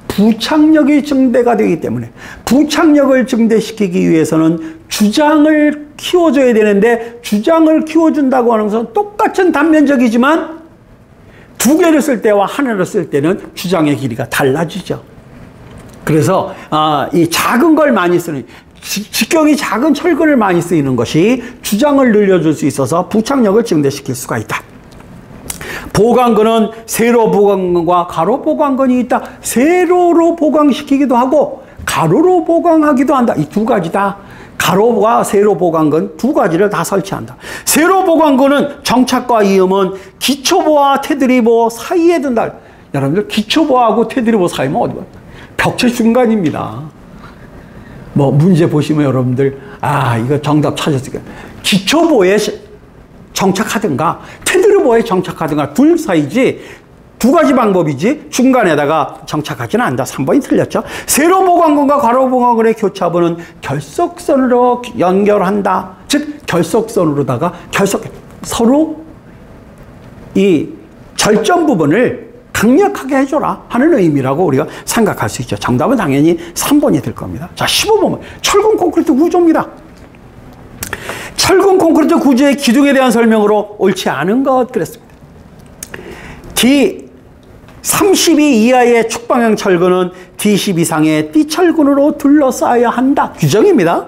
부착력이 증대가 되기 때문에. 부착력을 증대시키기 위해서는 주장을 키워줘야 되는데 주장을 키워준다고 하는 것은 똑같은 단면적이지만 두 개를 쓸 때와 하나를 쓸 때는 주장의 길이가 달라지죠. 그래서 이 작은 걸 많이 쓰는, 직경이 작은 철근을 많이 쓰이는 것이 주장을 늘려줄 수 있어서 부착력을 증대시킬 수가 있다. 보강근은 세로 보강근과 가로 보강근이 있다. 세로로 보강시키기도 하고 가로로 보강하기도 한다. 이 두 가지다. 가로와 세로 보강근 두 가지를 다 설치한다. 세로 보강근은 정착과 이음은 기초보와 테두리보 사이에 둔다. 여러분들 기초보하고 테두리보 사이면 어디 봐? 벽체 중간입니다. 문제 보시면 여러분들 이거 정답 찾았으니까 기초보에 정착하든가 테두리보에 정착하든가 둘 사이지. 두 가지 방법이지 중간에다가 정착하지는 않는다. 3번이 틀렸죠. 세로 보강근과 가로 보강근의 교차부는 결석선으로 연결한다. 즉 결석선으로다가 서로 이 절점 부분을 강력하게 해줘라 하는 의미라고 우리가 생각할 수 있죠. 정답은 당연히 3번이 될 겁니다. 자, 15번 철근 콘크리트 구조입니다. 철근 콘크리트 구조의 기둥에 대한 설명으로 옳지 않은 것 그랬습니다. D32 이하의 축방형 철근은 D10 이상의 띠철근으로 둘러싸여야 한다. 규정입니다.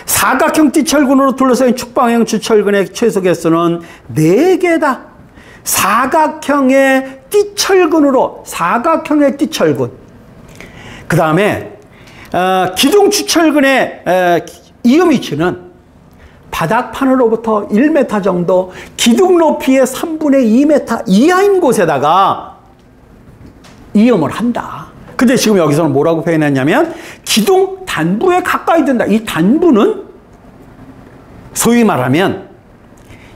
사각형 띠철근으로 둘러싸인 축방형 주철근의 최소 개수는 4개다. 사각형의 띠철근. 그 다음에 기둥 주철근의 이음 위치는 바닥판으로부터 1m 정도, 기둥 높이의 3분의 2m 이하인 곳에다가 이음을 한다. 근데 지금 여기서는 뭐라고 표현했냐면 기둥 단부에 가까이 든다. 이 단부는 소위 말하면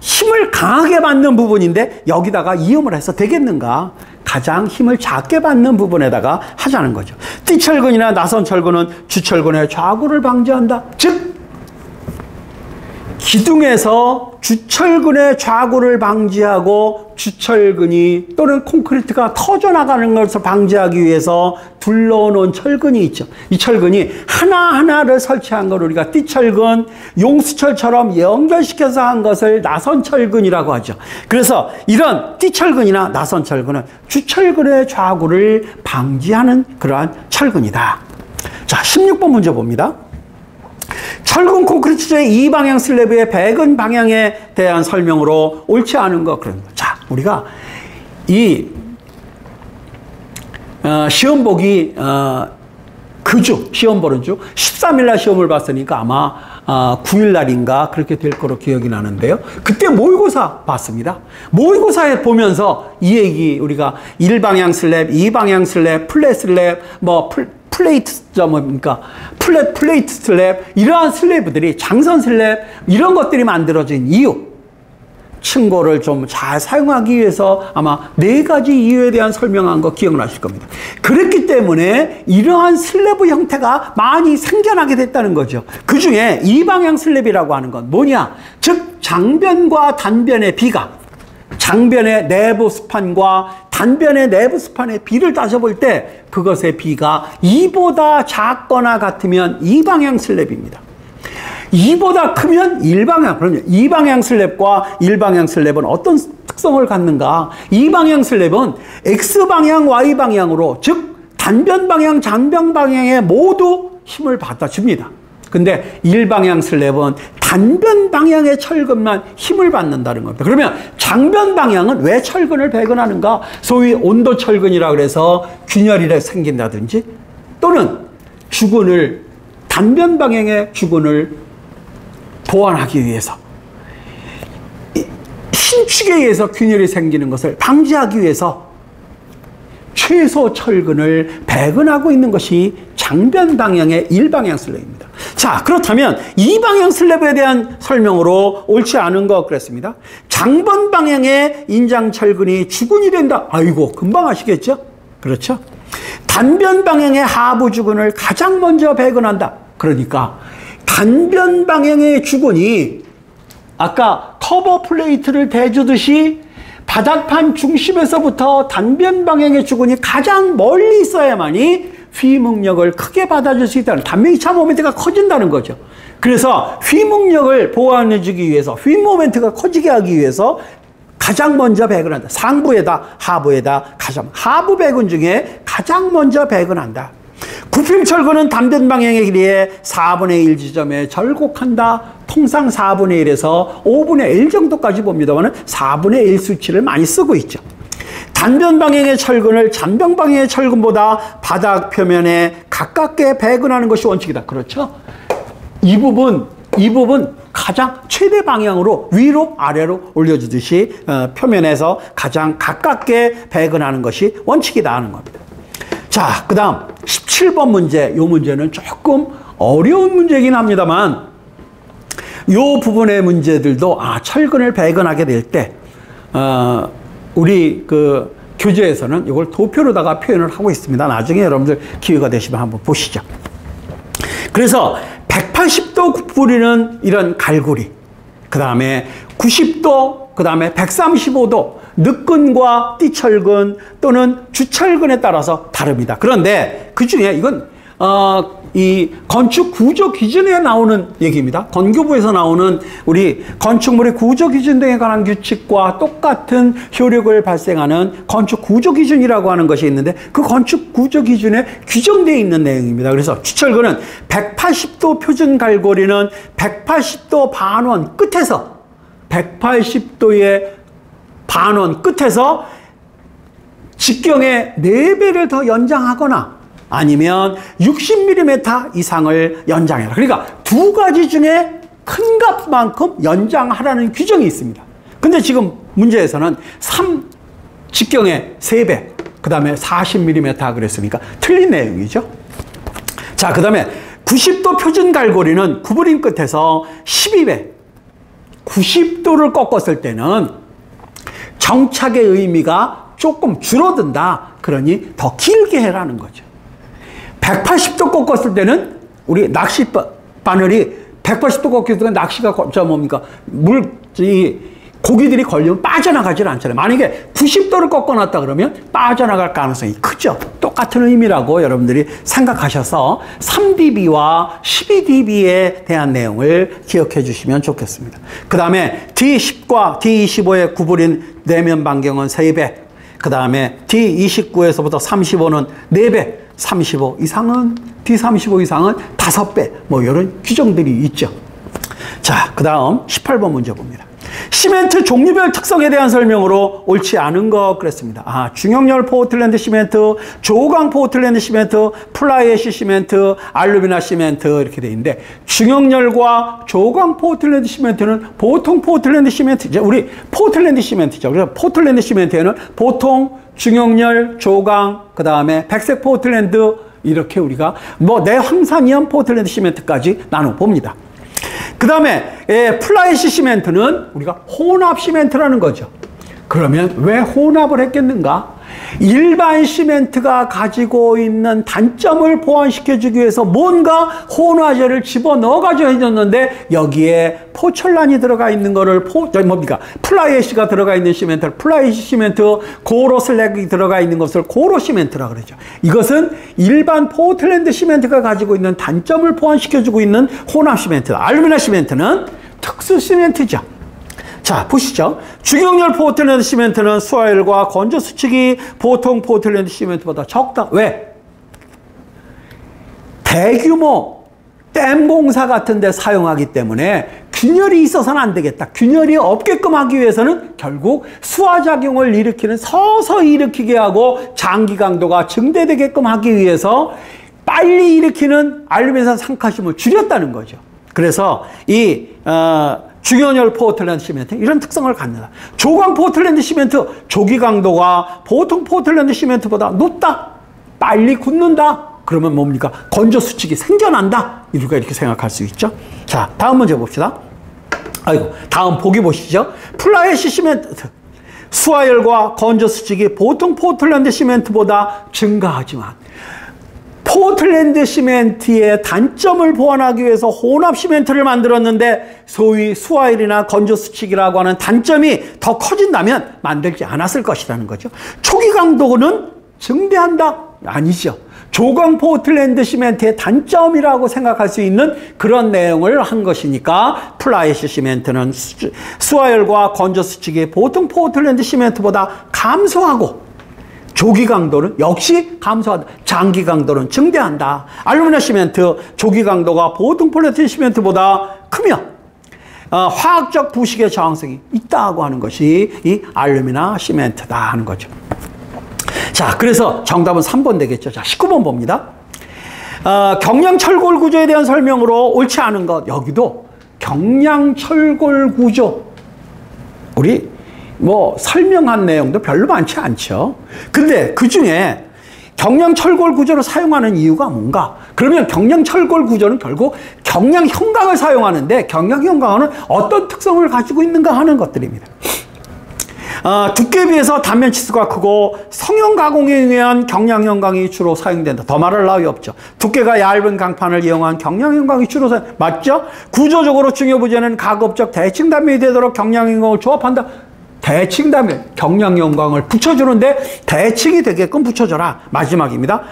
힘을 강하게 받는 부분인데 여기다가 이음을 해서 되겠는가? 가장 힘을 작게 받는 부분에다가 하자는 거죠. 띠철근이나 나선철근은 주철근의 좌구를 방지한다. 즉 기둥에서 주철근의 좌구를 방지하고 주철근이 또는 콘크리트가 터져나가는 것을 방지하기 위해서 둘러놓은 철근이 있죠. 이 철근이 하나하나를 설치한 걸 우리가 띠철근, 용수철처럼 연결시켜서 한 것을 나선철근이라고 하죠. 그래서 이런 띠철근이나 나선철근은 주철근의 좌구를 방지하는 그러한 철근이다. 자, 16번 문제 봅니다. 철근 콘크리트의 이방향 슬래브의 배근 방향에 대한 설명으로 옳지 않은 것 그런 거. 자, 우리가 이 시험 보기 그주 시험 보는 주 13일날 시험을 봤으니까 아마 9일날인가 그렇게 될 거로 기억이 나는데요. 그때 모의고사 봤습니다. 모의고사에 보면서 이 얘기 우리가 1방향 슬랩, 2방향 슬랩, 플랫 슬랩, 뭐 플레이트 뭡니까? 플레이트 슬랩, 이러한 슬래브들이 장선 슬랩 이런 것들이 만들어진 이유, 층고를 좀 잘 사용하기 위해서 아마 4가지 이유에 대한 설명한 거 기억나실 겁니다. 그렇기 때문에 이러한 슬래브 형태가 많이 생겨나게 됐다는 거죠. 그 중에 이방향 슬랩이라고 하는 건 뭐냐? 즉 장변과 단변의 비가, 장변의 내부 스판과 단변의 내부 스판의 비를 따져볼 때 그것의 비가 2보다 작거나 같으면 이방향 슬랩입니다. 2보다 크면 1방향. 그럼요. 2방향 슬랩과 1방향 슬랩은 어떤 특성을 갖는가? 2방향 슬랩은 X방향, Y방향으로 즉 단변 방향, 장변 방향에 모두 힘을 받아줍니다. 근데 1방향 슬랩은 단변 방향의 철근만 힘을 받는다는 겁니다. 그러면 장변 방향은 왜 철근을 배근하는가? 소위 온도 철근이라 그래서 균열이 생긴다든지 또는 주근을 단변 방향의 주근을 보완하기 위해서 신축에 의해서 균열이 생기는 것을 방지하기 위해서 최소 철근을 배근하고 있는 것이 장변 방향의 1방향 슬랩입니다. 자, 그렇다면 2방향 슬랩에 대한 설명으로 옳지 않은 것 그랬습니다. 장변 방향의 인장 철근이 주근이 된다. 아이고, 금방 아시겠죠? 그렇죠? 단변 방향의 하부 주근을 가장 먼저 배근한다. 그러니까 단변 방향의 주근이 아까 커버 플레이트를 대주듯이 바닥판 중심에서부터 단변 방향의 주근이 가장 멀리 있어야만이 휘묵력을 크게 받아줄 수 있다는, 단면이차 모멘트가 커진다는 거죠. 그래서 휘묵력을 보완해주기 위해서, 휘 모멘트가 커지게 하기 위해서 가장 먼저 배근한다. 상부에다 하부에다 가장 하부 배근 중에 가장 먼저 배근한다. 구평철근은 단변 방향의 길이의 4분의 1 지점에 절곡한다. 통상 4분의 1에서 5분의 1 정도까지 봅니다만 4분의 1 수치를 많이 쓰고 있죠. 단변 방향의 철근을 잔변 방향의 철근보다 바닥 표면에 가깝게 배근하는 것이 원칙이다. 그렇죠? 이 부분 가장 최대 방향으로 위로 아래로 올려주듯이 표면에서 가장 가깝게 배근하는 것이 원칙이다 하는 겁니다. 자, 그 다음 17번 문제. 이 문제는 조금 어려운 문제이긴 합니다만 이 부분의 문제들도 철근을 배근하게 될 때 우리 그 교재에서는 이걸 도표로다가 표현을 하고 있습니다. 나중에 여러분들 기회가 되시면 한번 보시죠. 그래서 180도 굽부리는 이런 갈고리, 그 다음에 90도, 그 다음에 135도 늑근과 띠철근 또는 주철근에 따라서 다릅니다. 그런데 그 중에 이건 이 건축 구조 기준에 나오는 얘기입니다. 건교부에서 나오는 우리 건축물의 구조 기준 등에 관한 규칙과 똑같은 효력을 발생하는 건축 구조 기준이라고 하는 것이 있는데 그 건축 구조 기준에 규정되어 있는 내용입니다. 그래서 주철근은 180도 표준 갈고리는 180도 반원 끝에서 180도의 반원 끝에서 직경의 4배를 더 연장하거나 아니면 60mm 이상을 연장해라. 그러니까 2가지 중에 큰 값만큼 연장하라는 규정이 있습니다. 근데 지금 문제에서는 3 직경의 3배, 그 다음에 40mm 그랬으니까 틀린 내용이죠. 자, 그 다음에 90도 표준 갈고리는 구부림 끝에서 12배, 90도를 꺾었을 때는 정착의 의미가 조금 줄어든다. 그러니 더 길게 해라는 거죠. 180도 꺾었을 때는 우리 낚시 바늘이 180도 꺾여서 낚시가 뭡니까? 고기들이 걸리면 빠져나가질 않잖아요. 만약에 90도를 꺾어놨다 그러면 빠져나갈 가능성이 크죠. 똑같은 의미라고 여러분들이 생각하셔서 3dB와 12dB에 대한 내용을 기억해 주시면 좋겠습니다. 그 다음에 D10과 D25의 구부린 내면 반경은 3배. 그 다음에 D29에서부터 35는 4배. 35 이상은, D35 이상은 5배. 뭐 이런 규정들이 있죠. 자, 그 다음 18번 문제 봅니다. 시멘트 종류별 특성에 대한 설명으로 옳지 않은 것 그랬습니다. 중형열 포틀랜드 시멘트, 조강 포틀랜드 시멘트, 플라이애쉬 시멘트, 알루미나 시멘트 이렇게 돼 있는데 중형열과 조강 포틀랜드 시멘트는 보통 포틀랜드 시멘트, 우리 포틀랜드 시멘트죠. 그래서 포틀랜드 시멘트에는 보통 중형열, 조강, 그 다음에 백색 포틀랜드 이렇게 우리가 내황산이염 포틀랜드 시멘트까지 나눠 봅니다. 그 다음에 플라이애쉬 시멘트는 우리가 혼합 시멘트라는 거죠. 그러면 왜 혼합을 했겠는가? 일반 시멘트가 가지고 있는 단점을 보완시켜주기 위해서 뭔가 혼화제를 집어넣어가지고 해줬는데 여기에 포철란이 들어가 있는 거를 플라이애쉬가 들어가 있는 시멘트를 플라이애쉬 시멘트, 고로 슬랙이 들어가 있는 것을 고로 시멘트라고 그러죠. 이것은 일반 포틀랜드 시멘트가 가지고 있는 단점을 보완시켜주고 있는 혼합 시멘트다. 알루미나 시멘트는 특수 시멘트죠. 자, 보시죠. 중형열 포틀랜드 시멘트는 수화율과 건조 수칙이 보통 포틀랜드 시멘트보다 적다. 왜? 대규모 댐 공사 같은 데 사용하기 때문에 균열이 있어서는 안 되겠다. 균열이 없게끔 하기 위해서는 결국 수화작용을 일으키는 서서히 일으키게 하고 장기 강도가 증대되게끔 하기 위해서 빨리 일으키는 알루미늄 상카심을 줄였다는 거죠. 그래서 이 중형열 포틀랜드 시멘트 이런 특성을 갖는다. 조강 포틀랜드 시멘트 조기 강도가 보통 포틀랜드 시멘트보다 높다. 빨리 굳는다. 그러면 뭡니까? 건조 수칙이 생겨난다. 우리가 이렇게 생각할 수 있죠. 자, 다음 문제 봅시다. 다음 보기 보시죠. 플라이애쉬 시멘트 수화열과 건조 수칙이 보통 포틀랜드 시멘트보다 증가하지만 포틀랜드 시멘트의 단점을 보완하기 위해서 혼합 시멘트를 만들었는데 소위 수화율이나 건조 수칙이라고 하는 단점이 더 커진다면 만들지 않았을 것이라는 거죠. 초기 강도는 증대한다? 아니죠. 조강 포틀랜드 시멘트의 단점이라고 생각할 수 있는 그런 내용을 한 것이니까 플라이애쉬 시멘트는 수화율과 건조 수칙이 보통 포틀랜드 시멘트보다 감소하고 조기 강도는 역시 감소한다. 장기 강도는 증대한다. 알루미늄 시멘트 조기 강도가 보통 폴리에틸렌 시멘트보다 크며 화학적 부식의 저항성이 있다고 하는 것이 이 알루미늄 시멘트다 하는 거죠. 자, 그래서 정답은 3번 되겠죠. 자, 19번 봅니다. 경량철골 구조에 대한 설명으로 옳지 않은 것. 여기도 경량철골 구조. 우리 설명한 내용도 별로 많지 않죠. 근데 그 중에 경량철골 구조를 사용하는 이유가 뭔가? 그러면 경량철골 구조는 결국 경량형광을 사용하는데 경량형광은 어떤 특성을 가지고 있는가 하는 것들입니다. 두께에 비해서 단면 치수가 크고 성형 가공에 의한 경량형광이 주로 사용된다. 더 말할 나위 없죠. 두께가 얇은 강판을 이용한 경량형광이 주로 맞죠? 구조적으로 중요 부재는 가급적 대칭 단면이 되도록 경량형광을 조합한다. 대칭 단면, 경량형광을 붙여주는데 대칭이 되게끔 붙여줘라. 마지막입니다.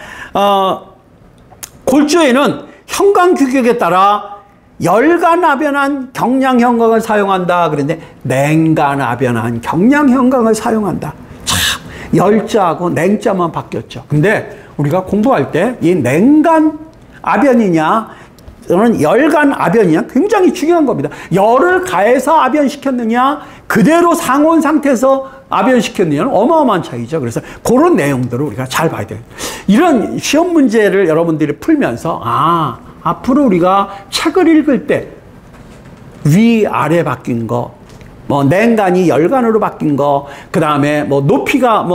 골조에는 형광 규격에 따라 열간압연한 경량형광을 사용한다. 그런데 냉간압연한 경량형광을 사용한다. 참, 열자하고 냉자만 바뀌었죠. 근데 우리가 공부할 때 이 냉간압연이냐 또는 열간압연이냐 굉장히 중요한 겁니다. 열을 가해서 압연시켰느냐 그대로 상온 상태에서 압연시켰느냐는 어마어마한 차이죠. 그래서 그런 내용들을 우리가 잘 봐야 돼요. 이런 시험 문제를 여러분들이 풀면서 앞으로 우리가 책을 읽을 때 위아래 바뀐 거, 냉간이 열간으로 바뀐 거, 그 다음에 높이가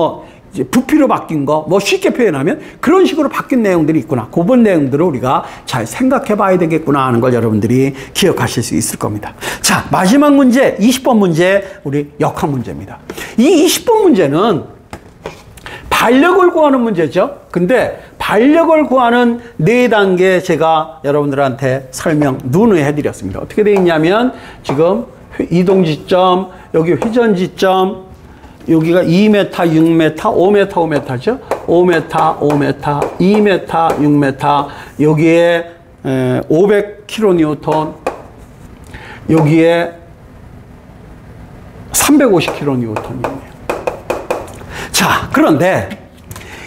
이제 부피로 바뀐 거, 쉽게 표현하면 그런 식으로 바뀐 내용들이 있구나. 그런 내용들을 우리가 잘 생각해 봐야 되겠구나 하는 걸 여러분들이 기억하실 수 있을 겁니다. 자, 마지막 문제, 20번 문제, 우리 역학 문제입니다. 이 20번 문제는 반력을 구하는 문제죠. 근데 반력을 구하는 4단계 제가 여러분들한테 눈에 드렸습니다. 어떻게 되어 있냐면 지금 이동지점, 여기 회전지점, 여기가 2m, 6m, 5m, 5m죠. 5m, 5m, 2m, 6m, 여기에 500kN, 여기에 350kN이네요. 자, 그런데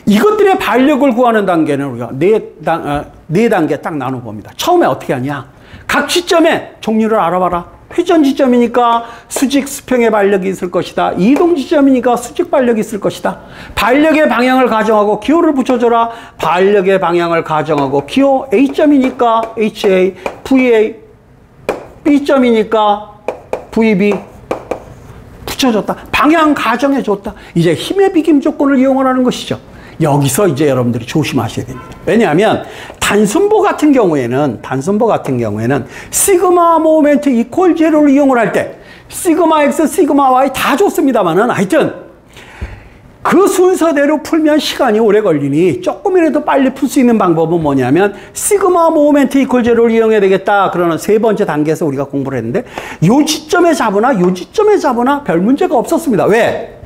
이것들의 반력을 구하는 단계는 우리가 네 단계 딱 나눠봅니다. 처음에 어떻게 하냐? 각 지점의 종류를 알아봐라. 회전 지점이니까 수직 수평의 반력이 있을 것이다. 이동 지점이니까 수직 반력이 있을 것이다. 반력의 방향을 가정하고 기호를 붙여줘라. 반력의 방향을 가정하고 기호 A점이니까 HA, VA, B점이니까 VB 붙여줬다. 방향 가정해줬다. 이제 힘의 비김 조건을 이용하라는 것이죠. 여기서 이제 여러분들이 조심하셔야 됩니다. 왜냐하면 단순보 같은 경우에는 시그마 모멘트 이퀄 제로를 이용을 할 때 시그마 X, 시그마 Y 다 좋습니다만은 하여튼 그 순서대로 풀면 시간이 오래 걸리니 조금이라도 빨리 풀 수 있는 방법은 뭐냐면 시그마 모멘트 이퀄 제로를 이용해야 되겠다. 그러는 3번째 단계에서 우리가 공부를 했는데 요 지점에 잡으나 별 문제가 없었습니다. 왜?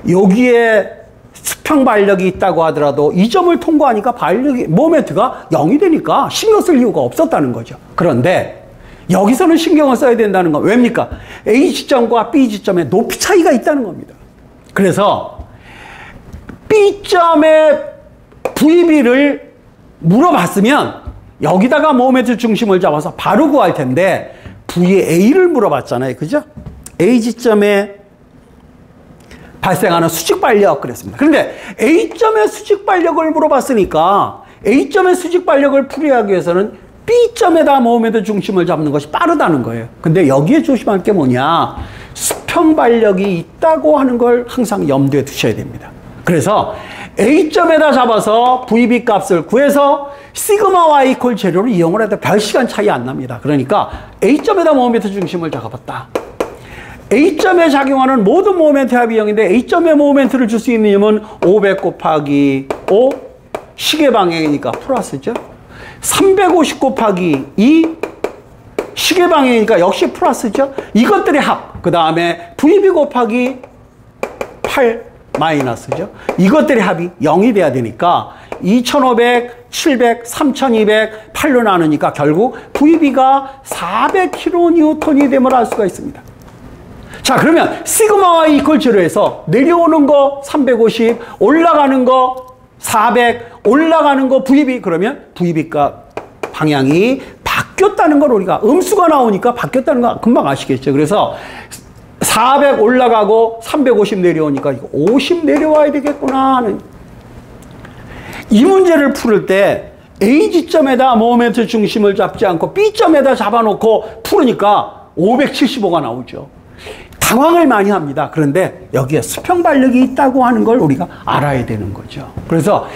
여기에 수평 반력이 있다고 하더라도 이 점을 통과하니까 모멘트가 0이 되니까 신경 쓸 이유가 없었다는 거죠. 그런데 여기서는 신경을 써야 된다는 건 왜입니까? A 지점과 B 지점의 높이 차이가 있다는 겁니다. 그래서 B점의 VB를 물어봤으면 여기다가 모멘트 중심을 잡아서 바로 구할 텐데 VA를 물어봤잖아요. 그죠? A 지점에 발생하는 수직 반력 그랬습니다. 그런데 A점의 수직 반력을 물어봤으니까 A점의 수직 반력을 풀이하기 위해서는 B점에다 모멘트 중심을 잡는 것이 빠르다는 거예요. 근데 여기에 조심할 게 뭐냐? 수평 반력이 있다고 하는 걸 항상 염두에 두셔야 됩니다. 그래서 A점에다 잡아서 VB 값을 구해서 시그마 Y 이퀄 제로를 이용을 해도 별 시간 차이 안 납니다. 그러니까 A점에다 모멘트 중심을 잡았다. A점에 작용하는 모든 모멘트 합이 0인데 A점에 모멘트를 줄 수 있는 힘은 500 곱하기 5 시계 방향이니까 플러스죠. 350 곱하기 2 시계 방향이니까 역시 플러스죠. 이것들의 합. 그 다음에 VB 곱하기 8 마이너스죠. 이것들의 합이 0이 돼야 되니까 2500, 700, 3200, 8로 나누니까 결국 VB가 400kN이 됨을 알 수가 있습니다. 자, 그러면 시그마 Y 이퀄 제로에서 내려오는 거 350, 올라가는 거 400, 올라가는 거 VB, 그러면 VB가 방향이 바뀌었다는 걸 우리가 음수가 나오니까 바뀌었다는 거 금방 아시겠죠. 그래서 400 올라가고 350 내려오니까 이거 50 내려와야 되겠구나 하는 이 문제를 풀을 때 A 지점에다 모멘트 중심을 잡지 않고 B점에다 잡아놓고 풀으니까 575가 나오죠. 당황을 많이 합니다. 그런데 여기에 수평 반력이 있다고 하는 걸 우리가 알아야 되는 거죠. 그래서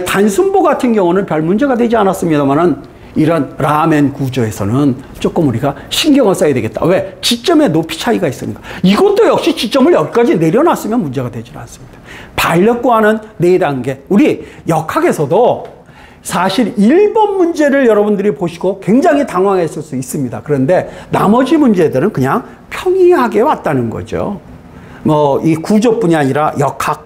단순보 같은 경우는 별 문제가 되지 않았습니다만은 이런 라멘 구조에서는 조금 우리가 신경을 써야 되겠다. 왜? 지점의 높이 차이가 있으니까. 이것도 역시 지점을 여기까지 내려놨으면 문제가 되지 않습니다. 반력 구하는 4단계. 우리 역학에서도 사실 1번 문제를 여러분들이 보시고 굉장히 당황했을 수 있습니다. 그런데 나머지 문제들은 그냥 평이하게 왔다는 거죠. 뭐 이 구조뿐이 아니라 역학,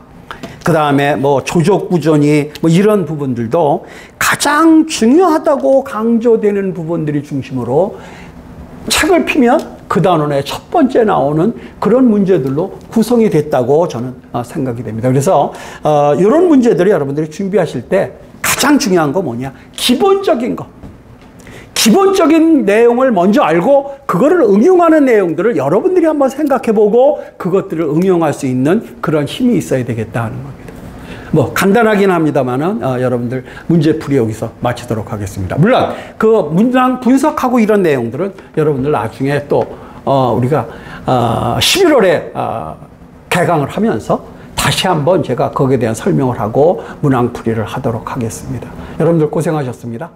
그 다음에 뭐 조적 구조니 뭐 이런 부분들도 가장 중요하다고 강조되는 부분들이 중심으로 책을 피면 그 단원의 첫 번째 나오는 그런 문제들로 구성이 됐다고 저는 생각이 됩니다. 그래서 이런 문제들을 여러분들이 준비하실 때 가장 중요한 거 뭐냐? 기본적인 거. 기본적인 내용을 먼저 알고 그거를 응용하는 내용들을 여러분들이 한번 생각해보고 그것들을 응용할 수 있는 그런 힘이 있어야 되겠다 하는 겁니다. 뭐 간단하긴 합니다만은 여러분들 문제풀이 여기서 마치도록 하겠습니다. 물론 그 문장 분석하고 이런 내용들은 여러분들 나중에 또 우리가 11월에 개강을 하면서 다시 한번 제가 거기에 대한 설명을 하고 문항풀이를 하도록 하겠습니다. 여러분들 고생하셨습니다.